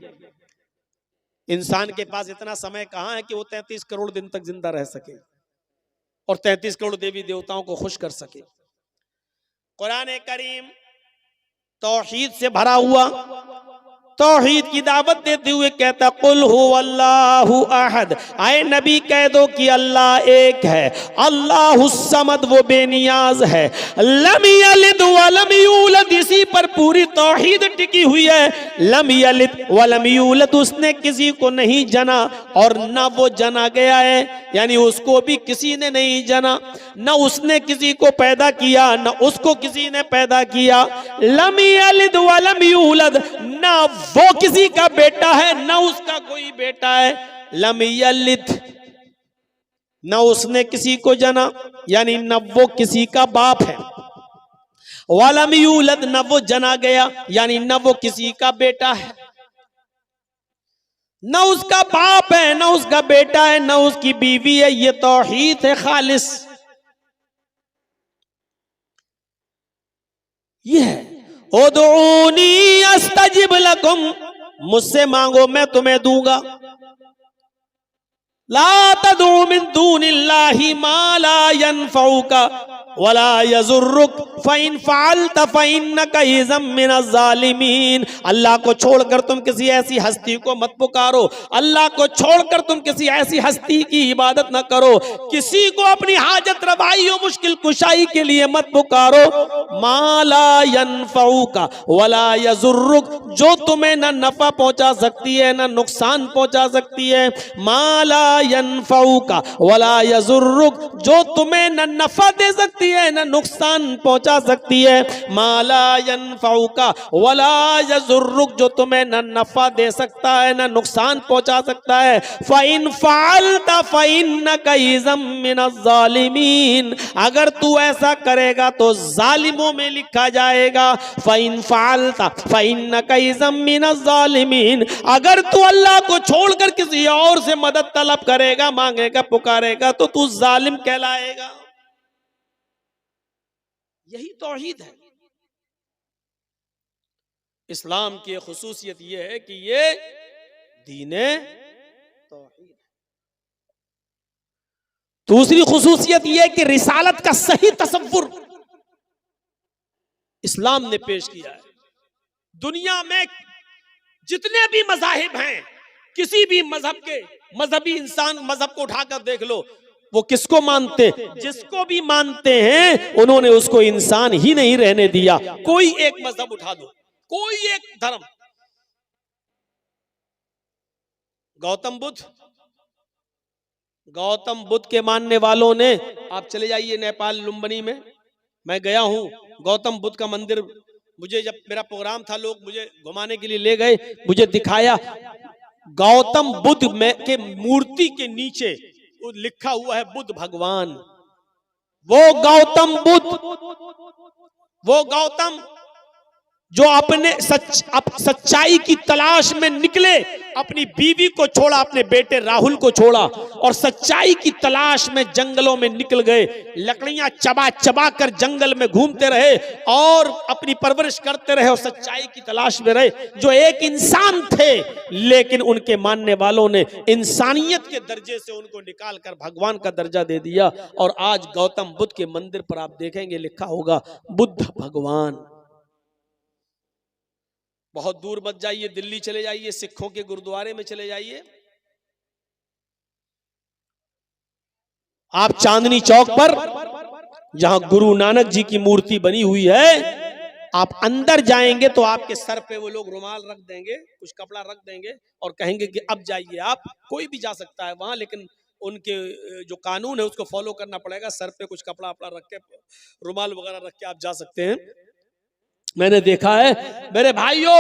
इंसान के पास इतना समय कहां है कि वो 33 करोड़ दिन तक जिंदा रह सके और 33 करोड़ देवी देवताओं को खुश कर सके। कुरान करीम तौहीद से भरा हुआ, तौहीद की दावत देते हुए कहता कुल हुवल्लाहु अहद, आए नबी कह दो कि अल्लाह एक है, अल्लाहुस समद, वो बेनियाज है, लम यलिद वलम यूलद, इसी पर पूरी तौहीद टिकी हुई है। लम यलिद वलम यूलद, उसने किसी को नहीं जना और न वो जना गया है, यानी उसको भी किसी ने नहीं जना, न उसने किसी को पैदा किया, न उसको किसी ने पैदा किया। लम यलिद वलम यूलद, न वो किसी का बेटा है न उसका कोई बेटा है। लम यलिद, न उसने किसी को जना, यानी न वो किसी का बाप है। वलम यूलद, न वो जना गया, यानी न वो किसी का बेटा है, न उसका बाप है, न उसका बेटा है, न उसकी बीवी है। ये तौहीद है खालिस। ये है उदऊनी अस्तजिब लकुम, मुझसे मांगो मैं तुम्हें दूंगा। ला तदऊ मिन दूनिल्लाहि मा ला यनफउका वला यजुर्रुक फ़इन फ़अल्त फ़इन्नका इज़म मिनज़ ज़ालिमीन। अल्लाह को छोड़कर तुम किसी ऐसी हस्ती को मत पुकारो, अल्लाह को छोड़कर तुम किसी ऐसी हस्ती की इबादत न करो, किसी को अपनी हाजत रवाई और मुश्किल कुशाई के लिए मत पुकारो। मा ला यनफउका वला यजुर्रुक, जो तुम्हें न नफा पहुंचा सकती है न नुकसान पहुंचा सकती है। मा ला यनफउका वला यजुर्रुक, जो तुम्हें न नफा दे सकती है न नुकसान पहुंचा सकती है। माला यनफउका वला यजुर्रुक, जो तुम्हें न नफा दे सकता है न नुकसान पहुंचा सकता है। फ़इन फ़अल्ता फ़इन्नका इज़म मिनज़ ज़ालिमीन, अगर तू ऐसा करेगा तो जालिमों में लिखा जाएगा। फ़इन फ़अल्ता फ़इन्नका इज़म मिनज़ ज़ालिमीन, अगर तू अल्लाह को छोड़कर किसी और से मदद तलब करेगा, मांगेगा, पुकारेगा, तो तू जालिम कहलाएगा। यही तौहीद है। इस्लाम की खुसूसियत यह है कि ये दीने तौहीद है। दूसरी खुसूसियत यह है कि रिसालत का सही तसव्वुर इस्लाम ने पेश किया है। दुनिया में जितने भी मज़ाहिब हैं, किसी भी मजहब के मजहबी इंसान मजहब को उठाकर देख लो, वो किसको मानते? जिसको भी मानते हैं उन्होंने उसको इंसान ही नहीं रहने दिया। कोई एक मजहब उठा दो, कोई एक धर्म, गौतम बुद्ध के मानने वालों ने, आप चले जाइए नेपाल लुम्बिनी में, मैं गया हूं, गौतम बुद्ध का मंदिर, मुझे जब मेरा प्रोग्राम था लोग मुझे घुमाने के लिए ले गए, मुझे दिखाया, गौतम बुद्ध में के मूर्ति के नीचे लिखा हुआ है बुद्ध भगवान। वो गौतम बुद्ध, वो गौतम जो अपने सच्चाई की तलाश में निकले, अपनी बीवी को छोड़ा, अपने बेटे राहुल को छोड़ा और सच्चाई की तलाश में जंगलों में निकल गए, लकड़ियां चबा चबा कर जंगल में घूमते रहे और अपनी परवरिश करते रहे और सच्चाई की तलाश में रहे। जो एक इंसान थे, लेकिन उनके मानने वालों ने इंसानियत के दर्जे से उनको निकाल कर भगवान का दर्जा दे दिया। और आज गौतम बुद्ध के मंदिर पर आप देखेंगे लिखा होगा बुद्ध भगवान। बहुत दूर मत जाइए, दिल्ली चले जाइए, सिखों के गुरुद्वारे में चले जाइए, आप चांदनी चौक पर जहां गुरु नानक जी की मूर्ति बनी हुई है, आप अंदर जाएंगे तो आपके सर पे वो लोग रुमाल रख देंगे, कुछ कपड़ा रख देंगे और कहेंगे कि अब जाइए आप। कोई भी जा सकता है वहां, लेकिन उनके जो कानून है उसको फॉलो करना पड़ेगा। सर पे कुछ कपड़ा वपड़ा रख के, रुमाल वगैरह रख के आप जा सकते हैं। मैंने देखा है मेरे भाइयों,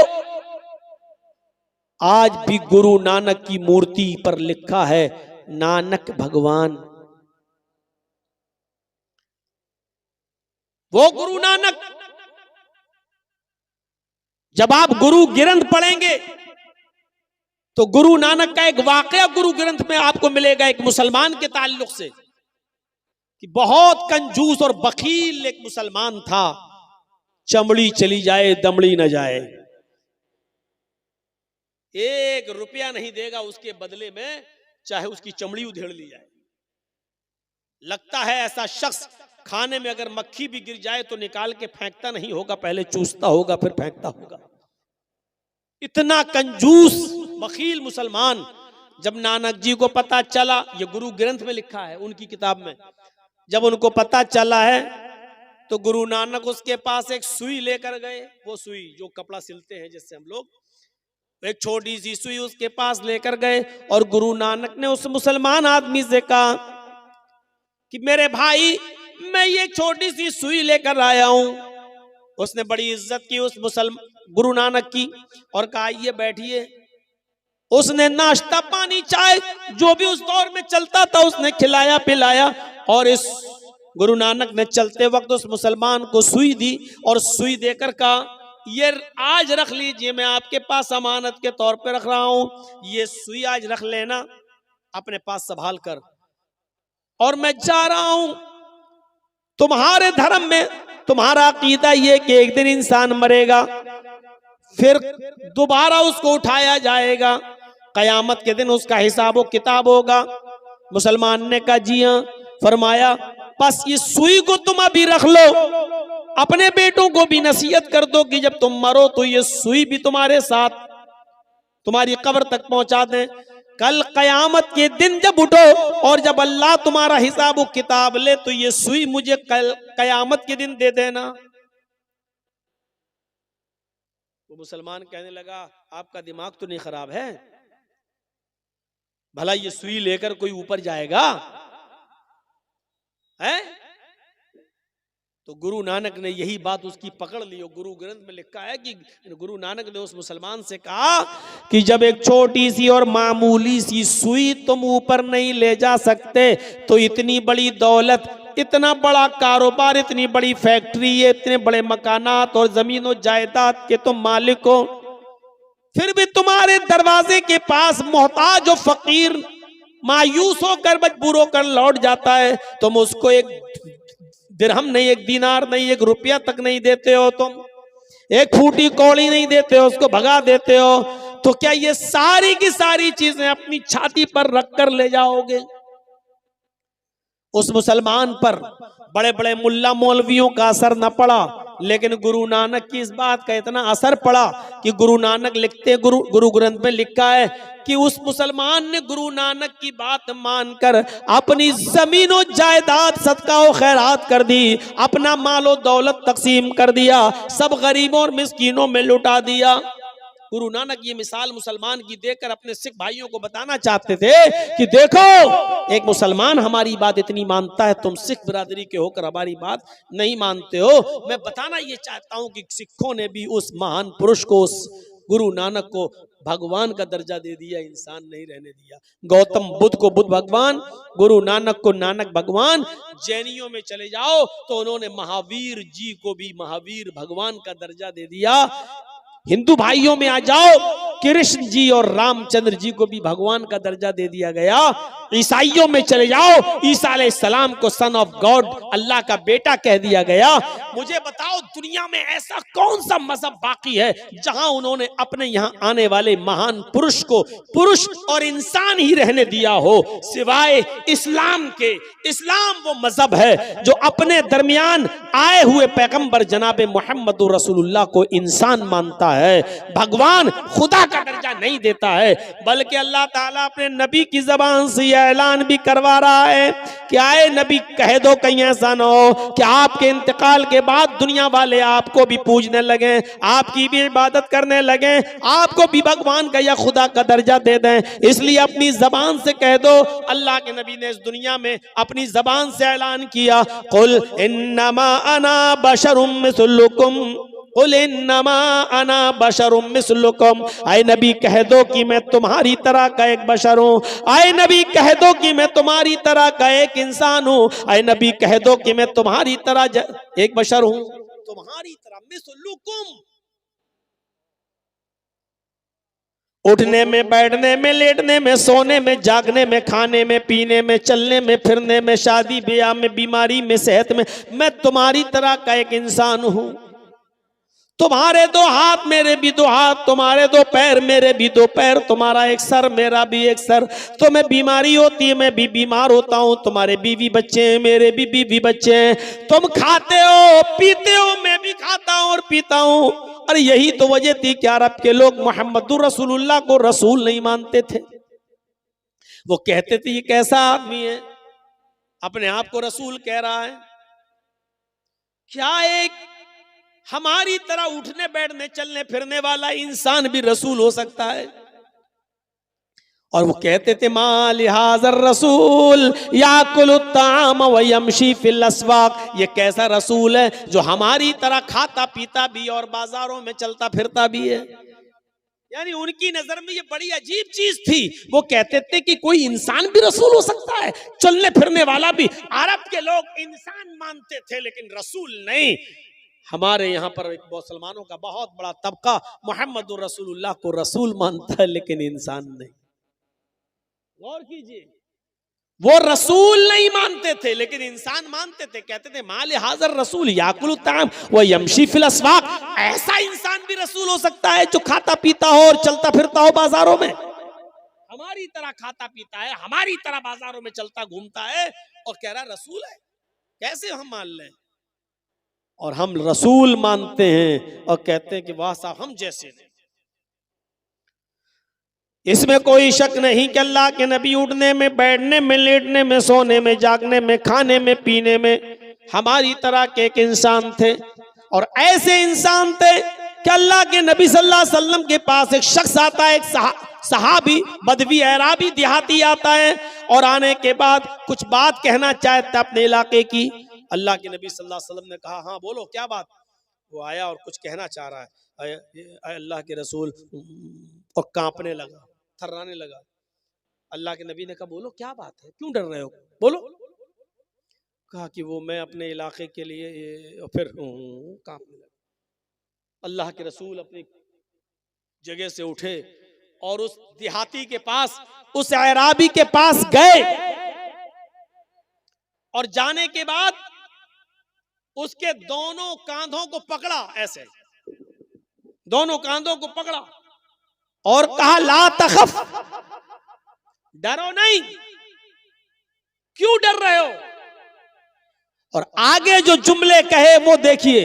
आज भी गुरु नानक की मूर्ति पर लिखा है नानक भगवान। वो गुरु नानक, जब आप गुरु ग्रंथ पढ़ेंगे तो गुरु नानक का एक वाकया गुरु ग्रंथ में आपको मिलेगा, एक मुसलमान के ताल्लुक से, कि बहुत कंजूस और बखील एक मुसलमान था। चमड़ी चली जाए दमड़ी न जाए, 1 रुपया नहीं देगा उसके बदले में, चाहे उसकी चमड़ी उधेड़ ली जाए। लगता है ऐसा शख्स खाने में अगर मक्खी भी गिर जाए तो निकाल के फेंकता नहीं होगा, पहले चूसता होगा फिर फेंकता होगा। इतना कंजूस बखील मुसलमान। जब नानक जी को पता चला, ये गुरु ग्रंथ में लिखा है उनकी किताब में, जब उनको पता चला है तो गुरु नानक उसके पास एक सुई लेकर गए। वो सुई जो कपड़ा सिलते हैं जिससे हम लोग, एक छोटी सी सुई उसके पास लेकर गए और गुरु नानक ने उस मुसलमान आदमी से कहा कि मेरे भाई, मैं ये छोटी सी सुई लेकर आया हूं। उसने बड़ी इज्जत की उस गुरु नानक की और कहा ये बैठिए। उसने नाश्ता पानी चाय जो भी उस दौर में चलता था उसने खिलाया पिलाया, और इस गुरु नानक ने चलते वक्त उस मुसलमान को सुई दी और सुई देकर कहा ये आज रख लीजिए, मैं आपके पास अमानत के तौर पे रख रहा हूं, ये सुई आज रख लेना अपने पास संभाल कर, और मैं जा रहा हूं। तुम्हारे धर्म में तुम्हारा अकीदा ये कि एक दिन इंसान मरेगा, फिर दोबारा उसको उठाया जाएगा, कयामत के दिन उसका हिसाब व किताब होगा। मुसलमान ने कहा जी हाँ। फरमाया बस इस सुई को तुम अभी रख लो, अपने बेटों को भी नसीहत कर दो कि जब तुम मरो तो ये सुई भी तुम्हारे साथ तुम्हारी कब्र तक पहुंचा दें। कल कयामत के दिन जब उठो और जब अल्लाह तुम्हारा हिसाब व किताब ले तो ये सुई मुझे कल कयामत के दिन दे देना। वो मुसलमान कहने लगा आपका दिमाग तो नहीं खराब है, भला ये सुई लेकर कोई ऊपर जाएगा है? तो गुरु नानक ने यही बात उसकी पकड़ ली। गुरु ग्रंथ में लिखा है कि गुरु नानक ने उस मुसलमान से कहा कि जब एक छोटी सी और मामूली सी सुई तुम ऊपर नहीं ले जा सकते तो इतनी बड़ी दौलत, इतना बड़ा कारोबार, इतनी बड़ी फैक्ट्री, इतने बड़े मकानात और जमीनों जायदाद के तुम मालिक हो, फिर भी तुम्हारे दरवाजे के पास मोहताज और फकीर मायूस होकर मजबूर होकर लौट जाता है, तुम उसको एक दिरहम नहीं, एक दीनार नहीं, 1 रुपया तक नहीं देते हो, तुम एक फूटी कौड़ी नहीं देते हो, उसको भगा देते हो, तो क्या ये सारी की सारी चीजें अपनी छाती पर रखकर ले जाओगे? उस मुसलमान पर बड़े बड़े मुल्ला मौलवियों का असर न पड़ा, लेकिन गुरु नानक की इस बात का इतना असर पड़ा कि गुरु नानक लिखते, गुरु ग्रंथ में लिखा है कि उस मुसलमान ने गुरु नानक की बात मानकर अपनी जमीनों जायदाद सदका और खैरात कर दी, अपना मालो दौलत तकसीम कर दिया, सब गरीबों और मिस्कीनों में लुटा दिया। गुरु नानक ये मिसाल मुसलमान की देकर अपने सिख भाइयों को बताना चाहते थे कि देखो एक मुसलमान हमारी बात इतनी मानता है, तुम सिख बिरादरी के होकर हमारी बात नहीं मानते हो। मैं बताना ये चाहता हूं कि सिखों ने भी उस महान पुरुष को, उस गुरु नानक को भगवान का दर्जा दे दिया, इंसान नहीं रहने दिया। गौतम बुद्ध को बुद्ध भगवान, गुरु नानक को नानक भगवान। जैनियों में चले जाओ तो उन्होंने महावीर जी को भी महावीर भगवान का दर्जा दे दिया। हिंदू भाइयों में आ जाओ, कृष्ण जी और रामचंद्र जी को भी भगवान का दर्जा दे दिया गया। ईसाइयों में चले जाओ, ईसा अलैहिस्सलाम को सन ऑफ गॉड, अल्लाह का बेटा कह दिया गया। मुझे बताओ दुनिया में ऐसा कौन सा मजहब बाकी है जहां उन्होंने अपने यहाँ आने वाले महान पुरुष को पुरुष और इंसान ही रहने दिया हो, सिवाय इस्लाम के। इस्लाम वो मजहब है जो अपने दरमियान आए हुए पैगंबर जनाबे मोहम्मद रसूलुल्लाह को इंसान मानता है, भगवान खुदा का दर्जा नहीं देता है, बल्कि अल्लाह ताला अपने नबी की जबान से यह ऐलान भी करवा रहा है कि आए नबी कह दो कहीं ऐसा ना हो कि आपके इंतकाल के बाद दुनिया वाले आपको भी पूजने लगे, आपकी भी इबादत करने लगे, आपको भी भगवान का या खुदा का दर्जा दे दें। इसलिए अपनी जबान से कह दो। अल्लाह के नबी ने इस दुनिया में अपनी जबान से ऐलान किया, कुल इन्नमा अना बशरुम मिस्लुकुम, कुल इन्नमा अना बशरुम मिस्लुकुम। आए नबी कह दो कि मैं तुम्हारी तरह का एक बशर हूँ। आए नबी कह दो कि मैं तुम्हारी तरह का एक इंसान हूँ। आए नबी कह दो कि मैं तुम्हारी तरह एक बशर हूँ, तुम्हारी तरह मिस्लुकुम। उठने में, बैठने में, लेटने में, सोने में, जागने में, खाने में, पीने में, चलने में, फिरने में, शादी ब्याह में, बीमारी में, सेहत में, मैं तुम्हारी तरह का एक इंसान हूं। तुम्हारे दो हाथ मेरे भी दो हाथ, तुम्हारे दो पैर मेरे भी दो पैर, तुम्हारा एक सर मेरा भी एक सर। तुम्हें बीमारी होती है मैं भी बीमार होता हूं, तुम्हारे बीवी बच्चे हैं मेरे भी बीवी बच्चे हैं, तुम खाते हो पीते हो मैं भी खाता हूं और पीता हूं। और यही तो वजह थी कि अरब के लोग मोहम्मदुर रसूलुल्लाह को रसूल नहीं मानते थे। वो कहते थे ये कैसा आदमी है, अपने आप को रसूल कह रहा है। क्या एक हमारी तरह उठने बैठने चलने फिरने वाला इंसान भी रसूल हो सकता है? और वो कहते थे मा लिहाज़र रसूल याकुलु ताम व यमशी फिल अस्वाक, ये कैसा रसूल है जो हमारी तरह खाता पीता भी और बाजारों में चलता फिरता भी है। यानी उनकी नजर में ये बड़ी अजीब चीज थी। वो कहते थे कि कोई इंसान भी रसूल हो सकता है, चलने फिरने वाला भी। अरब के लोग इंसान मानते थे लेकिन रसूल नहीं। हमारे यहाँ पर एक मुसलमानों का बहुत बड़ा तबका मोहम्मदुर रसूलुल्लाह को रसूल मानता है लेकिन इंसान नहीं। गौर कीजिए, वो रसूल नहीं मानते थे लेकिन इंसान मानते थे। कहते थे माले हाजर रसूल याकुलु ताम व यमशी फिल अस्वाक, ऐसा इंसान भी रसूल हो सकता है जो खाता पीता हो और चलता फिरता हो बाजारों में। हमारी तरह खाता पीता है, हमारी तरह बाजारों में चलता घूमता है और कह रहा रसूल है। कैसे हम मान लें? और हम रसूल मानते हैं और कहते हैं कि वाह साहब हम जैसे नहीं। इसमें कोई शक नहीं कि अल्लाह के नबी उठने में, बैठने में, लेटने में, सोने में, जागने में, खाने में, पीने में हमारी तरह के एक इंसान थे। और ऐसे इंसान थे कि अल्लाह के नबी सल्लल्लाहु अलैहि वसल्लम के पास एक शख्स आता है, एक सहाबी बदवी अराबी देहाती आता है और आने के बाद कुछ बात कहना चाहता अपने इलाके की। अल्लाह के नबी सल्लल्लाहु अलैहि वसल्लम ने कहा हाँ बोलो क्या बात। वो आया और कुछ कहना चाह रहा है, अल्लाह के रसूल, और कांपने लगा, थर्राने लगा। अल्लाह के नबी ने कहा बोलो क्या बात है, क्यों डर रहे हो, बोलो। कहा कि वो मैं अपने इलाके के लिए, फिर कांपने लगा। अल्लाह के रसूल अपनी जगह से उठे और उस देहाती के पास, उस अराबी के पास गए और जाने के बाद उसके दोनों कांधों को पकड़ा, ऐसे दोनों कांधों को पकड़ा और कहा ला तखफ, डरो नहीं, क्यों डर रहे हो। और आगे जो जुमले कहे वो देखिए,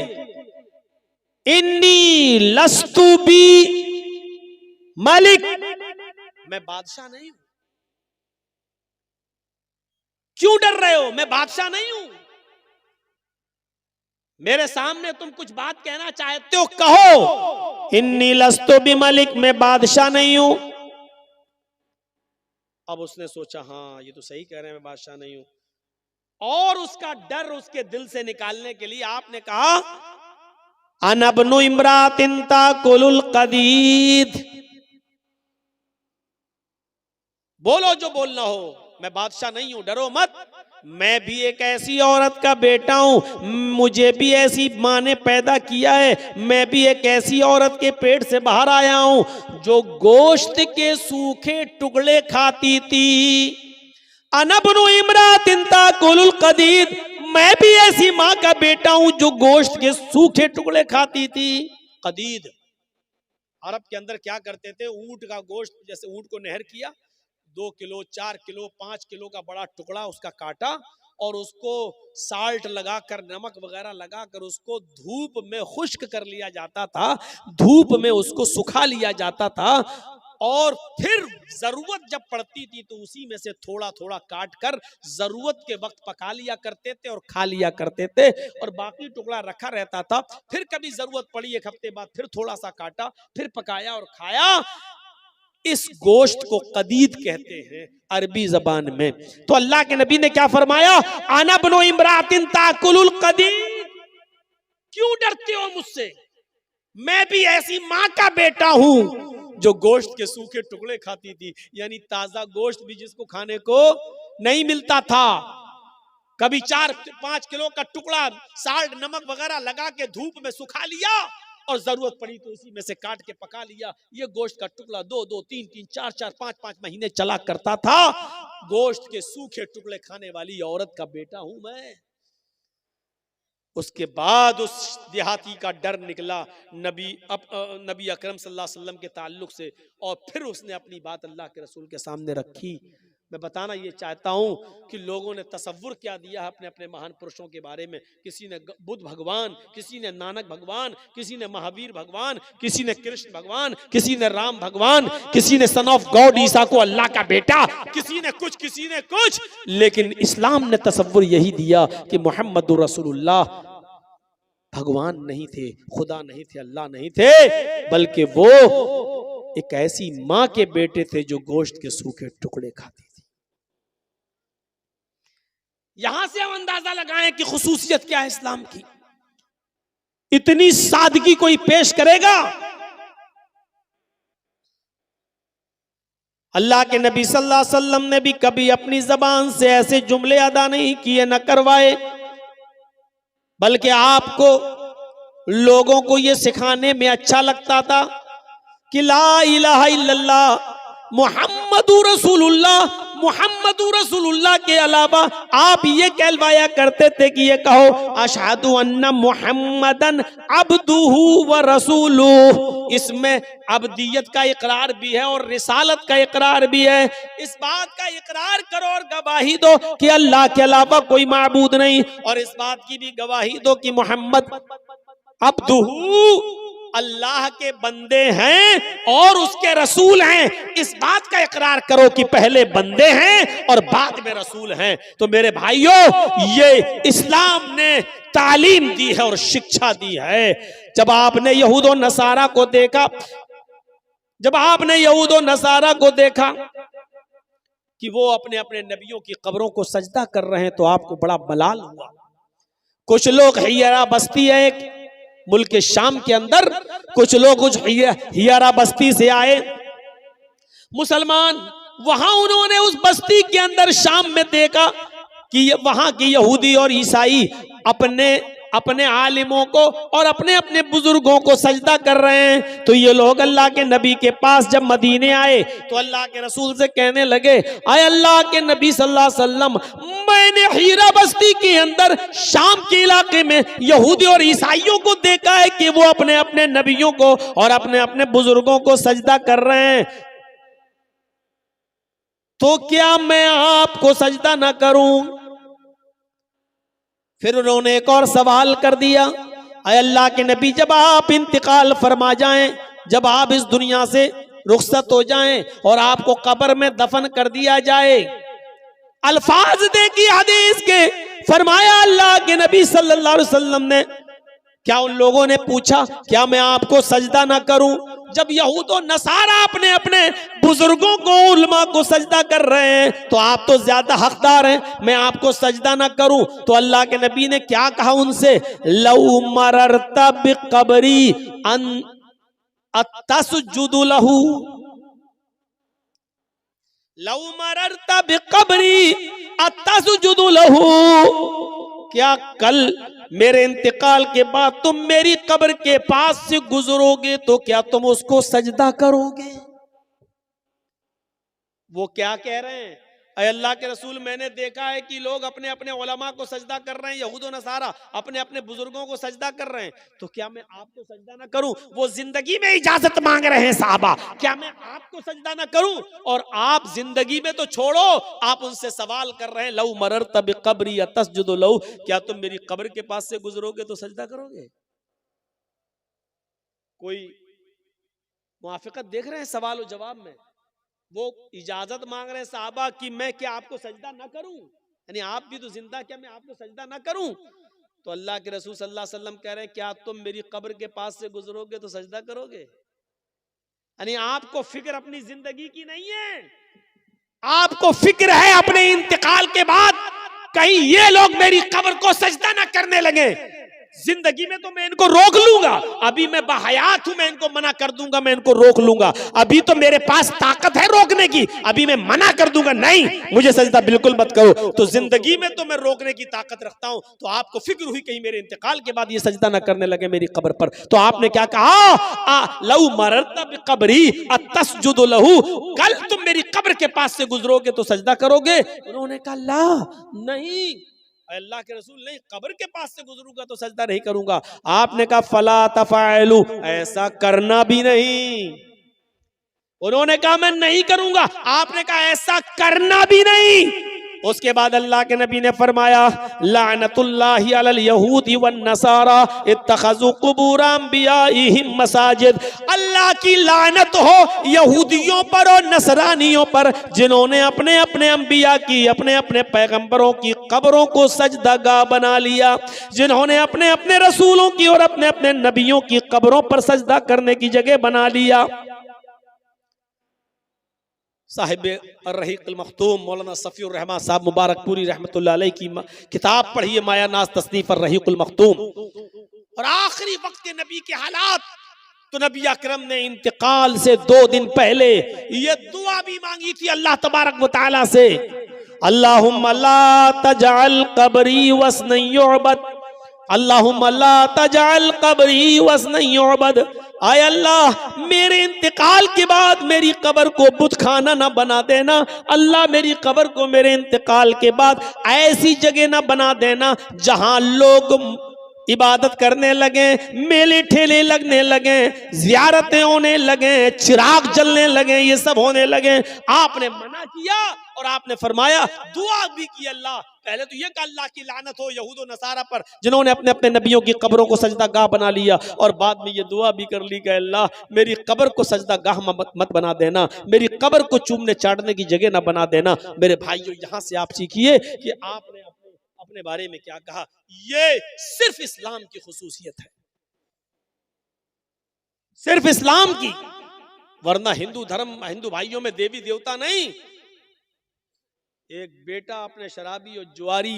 इन्नी लस्तु बी मलिक, मैं बादशाह नहीं हूं। क्यों डर रहे हो, मैं बादशाह नहीं हूं। मेरे सामने तुम कुछ बात कहना चाहते हो कहो। इन्नी लस्तु बी मलिक, मैं बादशाह नहीं हूं। अब उसने सोचा हाँ ये तो सही कह रहे हैं, मैं बादशाह नहीं हूं। और उसका डर उसके दिल से निकालने के लिए आपने कहा अनबनु इमरातिन ताकुलुल कदीद, बोलो जो बोलना हो, मैं बादशाह नहीं हूं, डरो मत। मैं भी एक ऐसी औरत का बेटा हूं, मुझे भी ऐसी माँ ने पैदा किया है, मैं भी एक ऐसी औरत के पेट से बाहर आया हूं जो गोश्त के सूखे टुकड़े खाती थी। अनबनु इमरातिन ताकुलुल कदीद, मैं भी ऐसी माँ का बेटा हूं जो गोश्त के सूखे टुकड़े खाती थी। कदीद अरब के अंदर क्या करते थे, ऊंट का गोश्त, जैसे ऊंट को नहर किया, 2 किलो 4 किलो 5 किलो का बड़ा टुकड़ा उसका काटा और उसको साल्ट लगाकर, नमक वगैरह लगाकर उसको धूप में खुश्क कर लिया जाता था, धूप में उसको सुखा लिया जाता था, और फिर जरूरत जब पड़ती थी तो उसी में से थोड़ा थोड़ा काट कर जरूरत के वक्त पका लिया करते थे और खा लिया करते थे, और बाकी टुकड़ा रखा रहता था। फिर कभी जरूरत पड़ी एक हफ्ते बाद फिर थोड़ा सा काटा, फिर पकाया और खाया। इस गोश्त को कदीद कहते हैं अरबी जबान में। तो अल्लाह के नबी ने क्या फरमाया, आना बनो इमरातिन ताकुलुल कदीद। क्यों डरते हो मुझसे? मैं भी ऐसी मां का बेटा हूं जो गोश्त के सूखे टुकड़े खाती थी, यानी ताजा गोश्त भी जिसको खाने को नहीं मिलता था। कभी 4-5 किलो का टुकड़ा साल्ट नमक वगैरह लगा के धूप में सुखा लिया और जरूरत पड़ी तो उसी में से काट के पका लिया। ये गोश्त का टुकड़ा 2-2, 3-3, 4-4, 5-5 महीने चला करता था। गोश्त के सूखे टुकड़े खाने वाली औरत का बेटा हूं मैं। उसके बाद उस देहाती का डर निकला नबी अकरम सल्लल्लाहु अलैहि वसल्लम के ताल्लुक से, और फिर उसने अपनी बात अल्लाह के रसूल के सामने रखी। मैं बताना ये चाहता हूं कि लोगों ने तसव्वुर क्या दिया है अपने अपने महान पुरुषों के बारे में। किसी ने बुद्ध भगवान, किसी ने नानक भगवान, किसी ने महावीर भगवान, किसी ने कृष्ण भगवान, किसी ने राम भगवान, किसी ने सन ऑफ गॉड ईसा को अल्लाह का बेटा, किसी ने कुछ, किसी ने कुछ। लेकिन इस्लाम ने तसव्वुर यही दिया कि मोहम्मदुर रसूलुल्लाह भगवान नहीं थे, खुदा नहीं थे, अल्लाह नहीं थे, बल्कि वो एक ऐसी मां के बेटे थे जो गोश्त के सूखे टुकड़े खाती थी। यहां से हम अंदाजा लगाएं कि खुसूसियत क्या है इस्लाम की। इतनी सादगी कोई पेश करेगा? अल्लाह के नबी सल्लल्लाहु अलैहि वसल्लम ने भी कभी अपनी जबान से ऐसे जुमले अदा नहीं किए, न करवाए, बल्कि आपको लोगों को यह सिखाने में अच्छा लगता था कि ला इलाहा इल्लल्लाह मुहम्मदुर रसूलुल्लाह, मुहम्मदुर रसूलुल्लाह के अलावा आप ये कहलवाया करते थे कि ये कहो अशहदु अन्ना मुहम्मदन अब्दुहु व रसूलुहु। इसमें अब्दियत का इकरार भी है और रिसालत का इकरार भी है। इस बात का इकरार करो और गवाही दो कि अल्लाह के अलावा कोई माबूद नहीं, और इस बात की भी गवाही दो कि मोहम्मद अब्दुहु अल्लाह के बंदे हैं और उसके रसूल हैं। इस बात का इकरार करो कि पहले बंदे हैं और बाद में रसूल हैं। तो मेरे भाइयों, ये इस्लाम ने तालीम दी है और शिक्षा दी है। जब आपने यहूद और नसारा को देखा, जब आपने यहूद और नसारा को देखा कि वो अपने अपने नबियों की कब्रों को सजदा कर रहे हैं, तो आपको बड़ा मलाल हुआ। कुछ लोग हियरा बस्ती है एक मुल्क के शाम के अंदर, कुछ लोग कुछ हियरा बस्ती से आए मुसलमान, वहां उन्होंने उस बस्ती के अंदर शाम में देखा कि वहां के यहूदी और ईसाई अपने अपने आलिमों को और अपने अपने बुजुर्गों को सजदा कर रहे हैं। तो ये लोग अल्लाह के नबी के पास जब मदीने आए तो अल्लाह के रसूल से कहने लगे, आए अल्लाह के नबी सल्लल्लाहु अलैहि वसल्लम, मैंने हीरा बस्ती के अंदर शाम के इलाके में यहूदी और ईसाइयों को देखा है कि वो अपने अपने नबियों को और अपने अपने बुजुर्गों को सजदा कर रहे हैं, तो क्या मैं आपको सजदा ना करूं? फिर उन्होंने एक और सवाल कर दिया, अय अल्लाह के नबी, जब आप इंतकाल फरमा जाएं, जब आप इस दुनिया से रुखसत हो जाएं और आपको कब्र में दफन कर दिया जाए, अल्फाज देखिए हदीस के, फरमाया अल्लाह के नबी सल्लल्लाहु अलैहि वसल्लम ने, क्या उन लोगों ने पूछा क्या मैं आपको सजदा ना करूं? जब यहूद और नसारा अपने अपने बुजुर्गों को, उलमा को सजदा कर रहे हैं, तो आप तो ज्यादा हकदार हैं, मैं आपको सजदा ना करूं? तो अल्लाह के नबी ने क्या कहा उनसे, लौ मररता बिक़ब्री अन अतसजुदु लहू, लौ मररता बिक़ब्री अतसजुदु लहू, क्या कल मेरे इंतकाल के बाद तुम मेरी कब्र के पास से गुजरोगे तो क्या तुम उसको सजदा करोगे? वो क्या कह रहे हैं, अय अल्लाह के रसूल, मैंने देखा है कि लोग अपने अपने उलमा को सजदा कर रहे हैं, यहूद व नसारा अपने अपने बुजुर्गों को सजदा कर रहे हैं, तो क्या मैं आपको सजदा ना करूं? वो जिंदगी में इजाजत मांग रहे हैं साहबा, क्या मैं आपको सजदा ना करूं? और आप जिंदगी में तो छोड़ो, आप उनसे सवाल कर रहे हैं, लऊ मररत बिक़ब्री तस्जुदु लहू, क्या तुम मेरी कब्र के पास से गुजरोगे तो सजदा करोगे? कोई मुआफिकत देख रहे हैं सवाल और जवाब में? वो इजाजत मांग रहे हैं साहबा कि मैं क्या आपको सजदा ना करूं, यानी आप भी तो जिंदा, क्या मैं आपको सजदा ना करूं? तो अल्लाह के रसूल सल्लल्लाहु अलैहि वसल्लम कह रहे हैं, क्या तुम मेरी कब्र के पास से गुजरोगे तो सजदा करोगे? यानी आपको फिक्र अपनी जिंदगी की नहीं है, आपको फिक्र है अपने इंतकाल के बाद कहीं ये लोग मेरी कब्र को सजदा ना करने लगे। जिंदगी में तो मैं इनको रोक लूंगा, अभी मैं बहयात हूं, मैं इनको मना कर दूंगा, मैं इनको रोक लूंगा, अभी तो मेरे पास ताकत है रोकने की, अभी मैं मना कर दूंगा, नहीं मुझे सजदा बिल्कुल मत करो। तो जिंदगी में तो मैं रोकने की ताकत रखता हूं, तो आपको फिक्र हुई कहीं मेरे इंतकाल के बाद ये सजदा ना करने लगे मेरी कब्र पर, तो आपने क्या कहा? लऊ मररत बिक़ब्री अतस्जुदु लहू, कल तुम मेरी कब्र के पास से गुजरोगे तो सजदा करोगे? उन्होंने कहा ला, नहीं अल्लाह के रसूल, नहीं, कब्र के पास से गुजरूंगा तो सजदा नहीं करूंगा। आपने कहा फला तफअलू, ऐसा करना भी नहीं। उन्होंने कहा मैं नहीं करूंगा, आपने कहा ऐसा करना भी नहीं। उसके बाद अल्लाह के नबी ने फरमाया, लानतुल्लाहि अलल यहूदी वन नसारा इत्तखज़ू कुबूर अंबियाइहिम मसाजिद, अल्लाह की लानत हो यहूदियों पर और नसरानियों पर, जिन्होंने अपने अपने अंबिया की, अपने अपने पैगंबरों की कब्रों को सजदागाह बना लिया, जिन्होंने अपने अपने रसूलों की और अपने अपने नबियों की कब्रों पर सजदा करने की जगह बना लिया। साहिब अर्रहीक़ुल मख्तूम मौलाना सफ़ीउर रहमान साहब मुबारकपुरी रहमतुल्लाह अलैह की किताब पढ़िए, माया नाज़ तसनीफ़ अर्रहीक़ुल मख्तूम। और आखिरी वक्त के नबी के हालात, तो नबी अकरम ने इंतकाल से 2 दिन पहले ये दुआ भी मांगी थी अल्लाह तबारक व तआला से, अल्लाहुम्मा ला तजअल क़ब्री वस्नन युअबद, अल्लाहुम्मा ला तजअल क़ब्री वस्नन युअबद, आय अल्लाह मेरे इंतकाल के बाद मेरी कब्र को बुत खाना ना बना देना, अल्लाह मेरी कब्र को मेरे इंतकाल के बाद ऐसी जगह ना बना देना जहां लोग इबादत करने लगे, मेले ठेले लगने लगे, जियारतें होने लगे, चिराग जलने लगे, ये सब होने लगे। आपने मना किया और आपने फरमाया, दुआ भी की, अल्लाह पहले तो ये कहा अल्लाह की लानत हो यहूद और नसारा पर जिन्होंने अपने अपने नबियों की कब्रों को सजदागाह बना लिया, और बाद में ये दुआ भी कर ली कि अल्लाह मेरी कब्र को सजदागाह मत बना देना, मेरी कब्र को चूमने चाटने की जगह ना बना देना। मेरे भाइयों, यहां से आप सीखिए कि आपने अपने बारे में क्या कहा, ये सिर्फ इस्लाम की खुसूसियत है, सिर्फ इस्लाम की, वरना हिंदू धर्म, हिंदू भाइयों में देवी देवता नहीं। एक बेटा अपने शराबी और जुआरी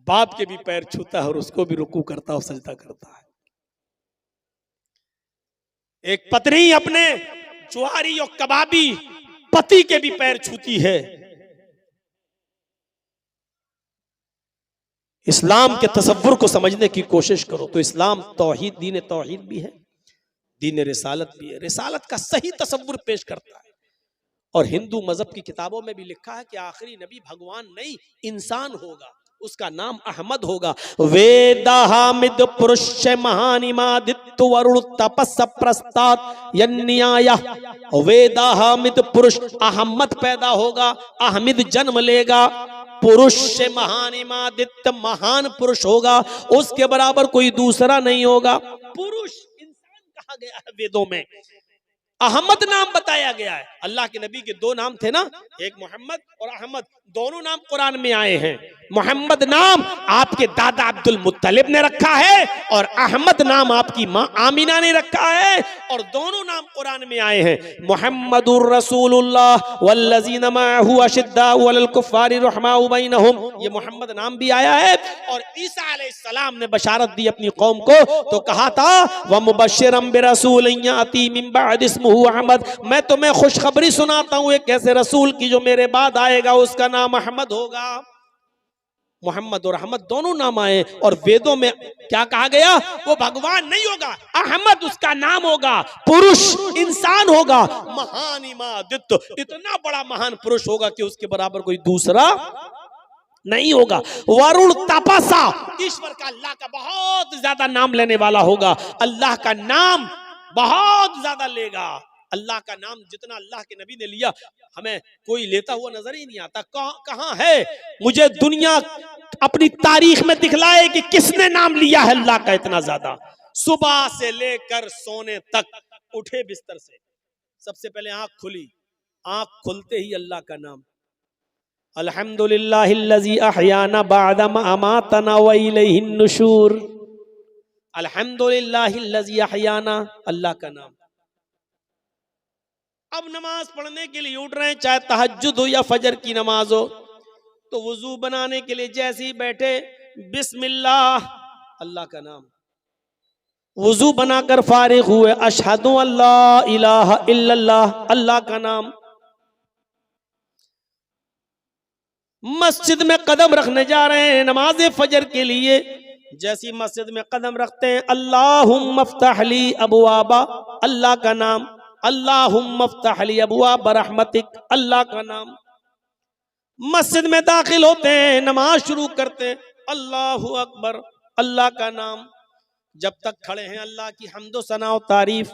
बाप के भी पैर छूता है और उसको भी रुकू करता और सजदा करता है। एक पत्नी अपने जुआरी और कबाबी पति के भी पैर छूती है। इस्लाम के तसव्वुर को समझने की कोशिश करो तो इस्लाम तौहीद, दीन तौहीद भी है, दीन रिसालत भी है, रिसालत का सही तसव्वुर पेश करता है। और हिंदू मजहब की किताबों में भी लिखा है कि आखिरी नबी भगवान नहीं इंसान होगा, उसका नाम अहमद होगा। वेदाहामिद पुरुष महानिमादित्य वरुण तपस प्रस्तात यन्याय, वेदाहामिद पुरुष अहमद पैदा होगा, अहमद जन्म लेगा, पुरुष से महानिमादित्य महान पुरुष होगा, उसके बराबर कोई दूसरा नहीं होगा। पुरुष इंसान कहा गया है वेदों में, अहमद नाम बताया गया है। अल्लाह के नबी के 2 नाम थे ना, एक मोहम्मद और अहमद, दोनों नाम कुरान में आए हैं। मोहम्मद नाम आपके दादा अब्दुल मुत्तलिब ने रखा है और अहमद नाम आपकी माँ आमिना ने रखा है, और दोनों नाम कुरान में आए हैं। मुहम्मदुर रसूलुल्लाह वल्लज़ीना मअहु अशिद्दाउ अलल कुफ्फारि रहमाउ बैनहुम, ये मोहम्मद नाम भी आया है। और ईसा अलैहिस्सलाम ने बशारत दी अपनी कौम को, तो कहा था व मुबश्शिरम बिरसूलिन याती मिन बअद इस्मुहु अहमद, मैं तुम्हें खुशखबरी सुनाता हूँ एक ऐसे रसूल की जो मेरे बाद आएगा, उसका नाम अहमद होगा। मोहम्मद और अहमद दोनों नाम आए और वेदों में क्या कहा गया, वो भगवान नहीं होगा, अहमद उसका नाम होगा, पुरुष इंसान होगा, महान इमादित्य, इतना बड़ा महान पुरुष होगा कि उसके बराबर कोई दूसरा नहीं होगा। वरुण तपसा, ईश्वर का अल्लाह का बहुत ज्यादा नाम लेने वाला होगा, अल्लाह का नाम बहुत ज्यादा लेगा। अल्लाह का नाम जितना अल्लाह के नबी ने लिया, हमें कोई लेता हुआ नजर ही नहीं आता। कहां है, मुझे दुनिया अपनी तारीख में दिखलाए कि किसने नाम लिया है अल्लाह का इतना ज्यादा। सुबह से लेकर सोने तक, उठे बिस्तर से, सबसे पहले आंख खुली, आंख खुलते ही अल्लाह का नाम, अल्हम्दुलिल्लाहिल्लज़ी अहयाना बअदा मा अमातना व इलैहिन नुशूर, अल्हम्दुलिल्लाहिल्लज़ी अहयाना, अल्लाह का नाम। अब नमाज पढ़ने के लिए उठ रहे हैं, चाहे तहज्जुद हो या फजर की नमाज हो, तो वुजू बनाने के लिए जैसे ही बैठे, बिस्मिल्लाह, अल्लाह का नाम। वुजू बनाकर फारिग हुए, अशहदु अल्ला इलाहा इल्लल्लाह, अल्लाह का नाम। मस्जिद में कदम रखने जा रहे हैं नमाज फजर के लिए, जैसी मस्जिद में कदम रखते हैं, अल्लाहुम्मा फ़्तह ली अबवाबा, अल्लाह का नाम, अल्लाहुम्मा फ़्तह ली अबवाब रहमतिक, अल्लाह का नाम। मस्जिद में दाखिल होते हैं, नमाज शुरू करते हैं, अल्लाहु अकबर, अल्लाह का नाम। जब तक खड़े हैं अल्लाह की हम्दो सना और तारीफ,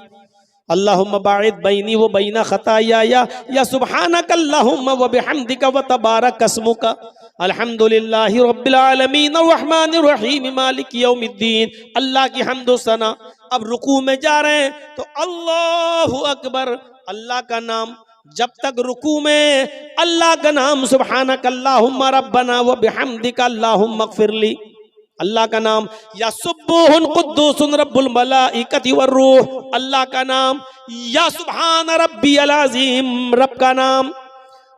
अल्लाहुम्मा बाइद बैनी व बैना खताया या सुब्हानक अल्लाहुम्मा व बिहम्दिका व तबारक अस्मुका, अल्हम्दुलिल्लाहि रब्बिल आलमीन अर्रहमानिर रहीम मालिक यौमिद्दीन, अल्लाह की हम्दो सना। अब रुकू में जा रहे हैं तो अल्लाहु अकबर, अल्लाह का नाम। जब तक रुकू में अल्लाह का नाम, सुब्हानक अल्लाहुम्मा रब्बना व बिहम्दिका अल्लाहुम्मा इग़फिरली, अल्लाह का नाम। या सुब्बुहुन कुद्दूसुन रब्बुल मलाइकति वर्रूह, अल्लाह का नाम। या सुब्हान रब्बियल अज़ीम, रब का नाम।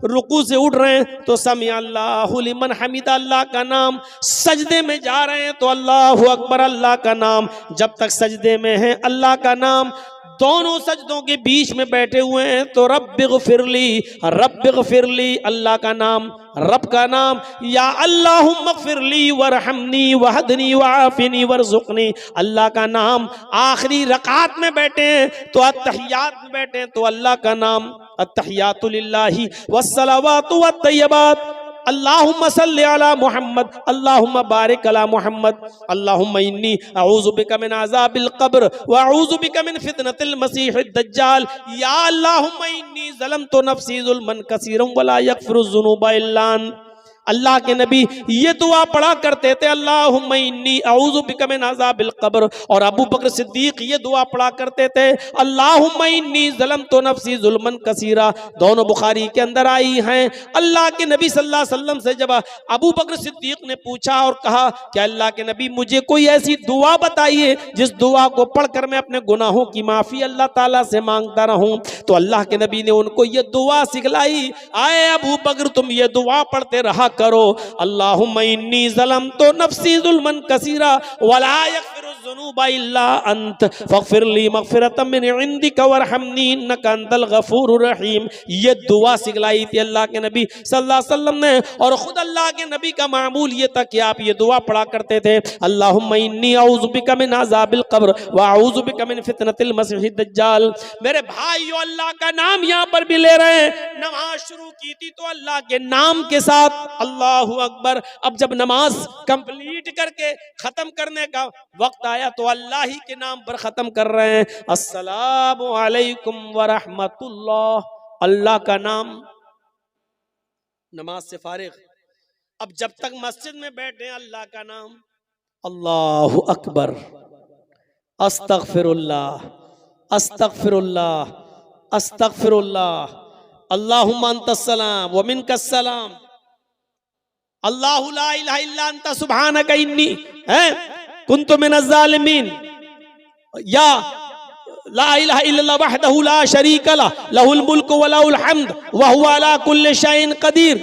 रुकू से उठ रहे हैं तो समी अल्लाहु लिमन हमिदा, अल्लाह का नाम। सजदे में जा रहे हैं तो अल्लाहु अकबर, अल्लाह का नाम। जब तक सजदे में हैं अल्लाह का नाम। दोनों सजदों के बीच में बैठे हुए हैं तो रब्बिग़फिरली, रब्बिग़फिरली, अल्लाह का नाम, रब का नाम। या अल्लाहुम्मा ग़फिरली वरहमनी वहदनी वआफ़िनी वरज़ुक़नी, अल्लाह का नाम। आखिरी रकात में बैठे हैं तो अत्तहियात में बैठे हैं तो अल्लाह का नाम, अत्तहियातु लिल्लाहि वस्सलावातु वत्तय्यबात, अल्लाहुम्मा सल्लि अला मुहम्मद, अल्लाहुम्मा बारिक अला मुहम्मद, अल्लाहुम्मा इन्नी अऊज़ु बिका मिन अज़ाबिल क़ब्र व अऊज़ु बिका मिन फितनतिल मसीहिद दज्जाल, या अल्लाहुम्मा इन्नी ज़लमतु नफ़्सी ज़ुल्मन कसीरन व ला यग़फ़िरुज़ ज़ुनूबा इल्ला अंत। अल्लाह के नबी ये दुआ पढ़ा करते थे, अल्लाहुम्मा इन्नी अऊज़ु बिका मिन अज़ाबिल क़ब्र। और अबू बकर सिद्दीक ये दुआ पढ़ा करते थे, अल्लाहुम्मा इन्नी ज़लमतु नफ़्सी ज़ुल्मन कसीरा। दोनों बुखारी के अंदर आई हैं। अल्लाह के नबी सल्लल्लाहु अलैहि वसल्लम से जब अबू बकर सिद्दीक ने पूछा और कहा कि अल्लाह के नबी मुझे कोई ऐसी दुआ बताइए जिस दुआ को पढ़कर मैं अपने गुनाहों की माफ़ी अल्लाह ताला से मांगता रहूं, तो अल्लाह के नबी ने उनको ये दुआ सिखलाई, आए अबू बकर तुम ये दुआ पढ़ते रहा करो, अल्लाहुम्मा इन्नी ज़लमतु नफ़्सी ज़ुल्मन कसीरा वला यग़फ़िरुज़ ज़ुनूबा इल्ला अंत फ़ग़फ़िरली मग़फ़िरतम मिन इंदिका वरहमनी इन्नका अंतल गफ़ूरुर रहीम। ये दुआ सिखलाई थी अल्लाह के नबी सल्लल्लाहु अलैहि वसल्लम ने। और खुद अल्लाह के नबी का मामूल ये था कि आप ये दुआ पढ़ा करते थे, अल्लाहुम्मा इन्नी अऊज़ु बिका मिन अज़ाबिल क़ब्र व अऊज़ु बिका मिन फितनतिल मसीहिद दज्जाल। मेरे भाइयों, अल्लाह का नाम यहाँ पर भी ले रहे हैं। नमाज शुरू की थी तो अल्लाह के नाम के साथ, अल्लाहु अकबर। अब जब नमाज कंप्लीट करके खत्म करने का वक्त आया तो अल्लाह ही के नाम पर खत्म कर रहे हैं, अस्सलामु अलैकुम व रहमतुल्लाह, अल्लाह का नाम। नमाज से फारिग, अब जब तक मस्जिद में बैठे अल्लाह का नाम, अल्लाहु अकबर, अस्तगफिरुल्लाह, अस्तगफिरुल्लाह, अस्तगफिरुल्लाह, अल्लाहुम्मा अंतस्सलाम व मिनकस्सलाम, अल्लाहु ला इलाहा इल्ला अंता सुब्हानका इन्नी कुन्तु मिनज़ ज़ालिमीन, या ला इलाहा इल्लल्लाह वहदहु ला शरीका लहु लहुल मुल्कु व लहुल हम्द व हुवा अला कुल्लि शैइन क़दीर,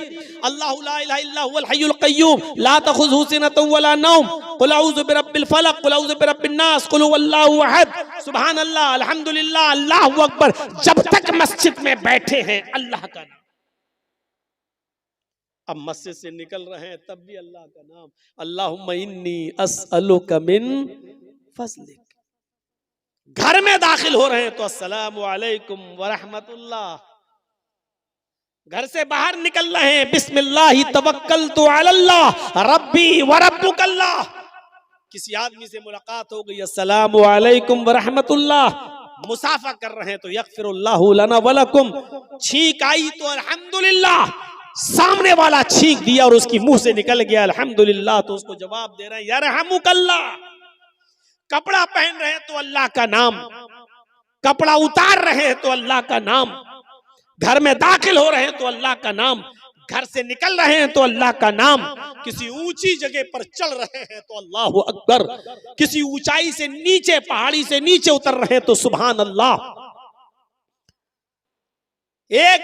अल्लाहु ला इलाहा इल्ला हुवल हय्युल क़य्यूम ला तख़ुज़ुहु सिनतुन व ला नौम, क़ुल अऊज़ु बिरब्बिल फ़लक़ क़ुल अऊज़ु बिरब्बिन नास क़ुल हुवल्लाहु अहद, सुब्हानल्लाह, अल्हम्दुलिल्लाह, अल्लाहु अकबर। जब तक मस्जिद में बैठे हैं अल्लाह का नाम। अब मस्जिद से निकल रहे हैं तब भी अल्लाह का नाम, अल्लाहुम्मा इन्नी अस्अलुका मिन फज़लिक। घर में दाखिल हो रहे हैं तो अस्सलामु अलैकुम व रहमतुल्लाह। घर से बाहर निकल रहे हैं बिस्मिल्लाहि तवक्कलतु अलल्लाह रब्बी व रब्बुकल्लाह। किसी आदमी से मुलाकात हो गई, अस्सलामु अलैकुम व रहमतुल्लाह। मुसाफा कर रहे हैं तो यगफिरुल्लाहु लना व लकुम। छींक आई तो अल्हम्दुलिल्लाह, सामने वाला छींक दिया और उसकी मुंह से निकल गया अल्हम्दुलिल्लाह, तो उसको जवाब दे रहे हैं यरहमुकल्लाह। कपड़ा पहन रहे हैं तो अल्लाह का नाम, कपड़ा उतार रहे हैं तो अल्लाह का नाम, घर में दाखिल हो रहे हैं तो अल्लाह का नाम, घर से निकल रहे हैं तो अल्लाह का नाम, किसी ऊंची जगह पर चल रहे हैं तो अल्लाहु अकबर, किसी ऊंचाई से नीचे, पहाड़ी से नीचे उतर रहे हैं तो सुभान अल्लाह। एक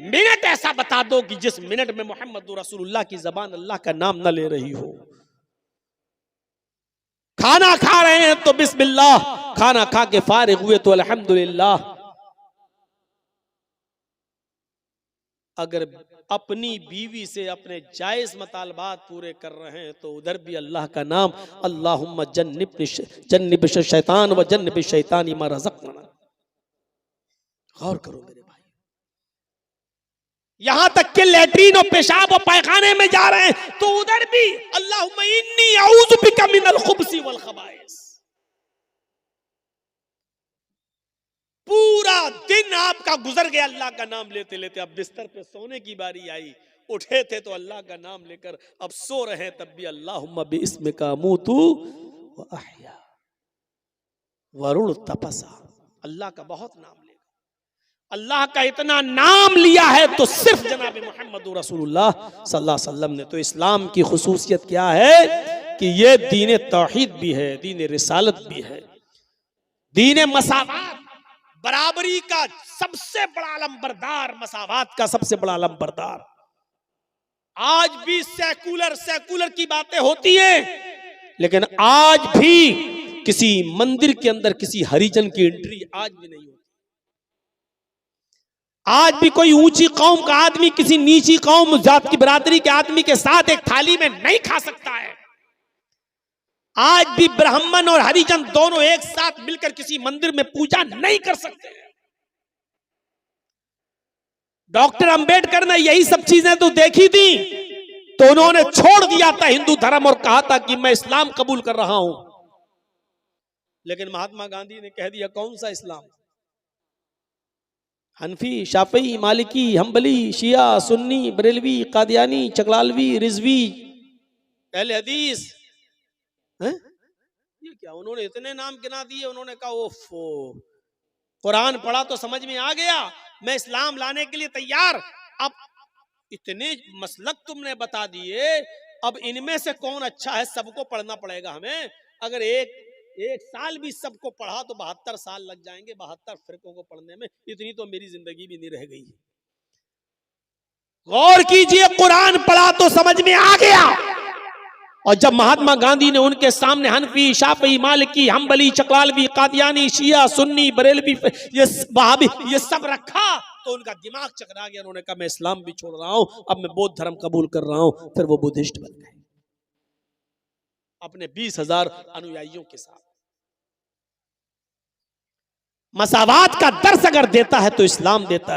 मिनट ऐसा बता दो कि जिस मिनट में मोहम्मद रसूलुल्लाह की जबान अल्लाह का नाम न ले रही हो। खाना खा रहे हैं तो बिस्मिल्लाह, खाना खा के फारिग हुए तो अल्हम्दुलिल्लाह। अगर अपनी बीवी से अपने जायज मुतालबात पूरे कर रहे हैं तो उधर भी अल्लाह का नाम, अल्लाहुम्मा जन्निब शैतान व जन्निब शैतानी मा रज़क़ना। गौर करो मेरे भाई, यहां तक कि लैट्रीन और पेशाब और पैखाने में जा रहे हैं तो उधर भी अल्लाहुम्मा इन्नी अऊज़ु बिका मिनल खुब्सी वल खबाइस। पूरा दिन आपका गुजर गया अल्लाह का नाम लेते लेते, अब बिस्तर पे सोने की बारी आई, उठे थे तो अल्लाह का नाम लेकर, अब सो रहे हैं तब भी अल्लाहुम्मा बिइस्मिका अमूतु व अहया वरुल तपसा। अल्लाह का बहुत नाम लेगा, अल्लाह का इतना नाम लिया है तो सिर्फ जनाब मोहम्मद रसूलुल्लाह सल्लल्लाहु अलैहि वसल्लम ने। तो इस्लाम की खुसूसियत क्या है कि ये दीन तौहीद भी है, दीन रिसालत भी है, दीन मसावात, बराबरी का सबसे बड़ा अलंबरदार, मसावात का सबसे बड़ा अलंबरदार। आज भी सेकुलर की बातें होती हैं, लेकिन आज भी किसी मंदिर के अंदर किसी हरिजन की एंट्री आज भी नहीं होती। आज भी कोई ऊंची कौम का आदमी किसी नीची कौम जात की बरादरी के आदमी के साथ एक थाली में नहीं खा सकता है। आज भी ब्राह्मण और हरिजन दोनों एक साथ मिलकर किसी मंदिर में पूजा नहीं कर सकते। डॉक्टर अंबेडकर ने यही सब चीजें तो देखी थी, तो उन्होंने छोड़ दिया था हिंदू धर्म और कहा था कि मैं इस्लाम कबूल कर रहा हूं। लेकिन महात्मा गांधी ने कह दिया कौन सा इस्लाम? हनफी, शाफी, मालिकी, हम्बली, शिया, सुन्नी, बरेलवी, कादियानी, चकलालवी, रिजवी, अहले हदीस। ये क्या, उन्होंने इतने नाम गिना दिए। उन्होंने कहा ओफो, कुरान पढ़ा तो समझ में आ गया, मैं इस्लाम लाने के लिए तैयार। अब इतने मसलक तुमने बता दिए, अब इनमें से कौन अच्छा है? सबको पढ़ना पड़ेगा हमें। अगर एक साल भी सबको पढ़ा तो 72 साल लग जाएंगे, 72 फिरकों को पढ़ने में। इतनी तो मेरी जिंदगी भी नहीं रह गई। गौर कीजिए, कुरान पढ़ा तो समझ में आ गया। और जब महात्मा गांधी ने उनके सामने हनफी, शाफी, मालिकी, हम्बली, चकलालवी, कादियानी, शिया, सुन्नी, बरेलवी, ये वहाबी, ये सब रखा तो उनका दिमाग चकरा गया। उन्होंने कहा मैं इस्लाम भी छोड़ रहा हूं, अब मैं बौद्ध धर्म कबूल कर रहा हूं। फिर वो बुद्धिस्ट बन गए अपने 20,000 अनुयायियों के साथ। मसावात का दर्स अगर देता है तो इस्लाम देता है।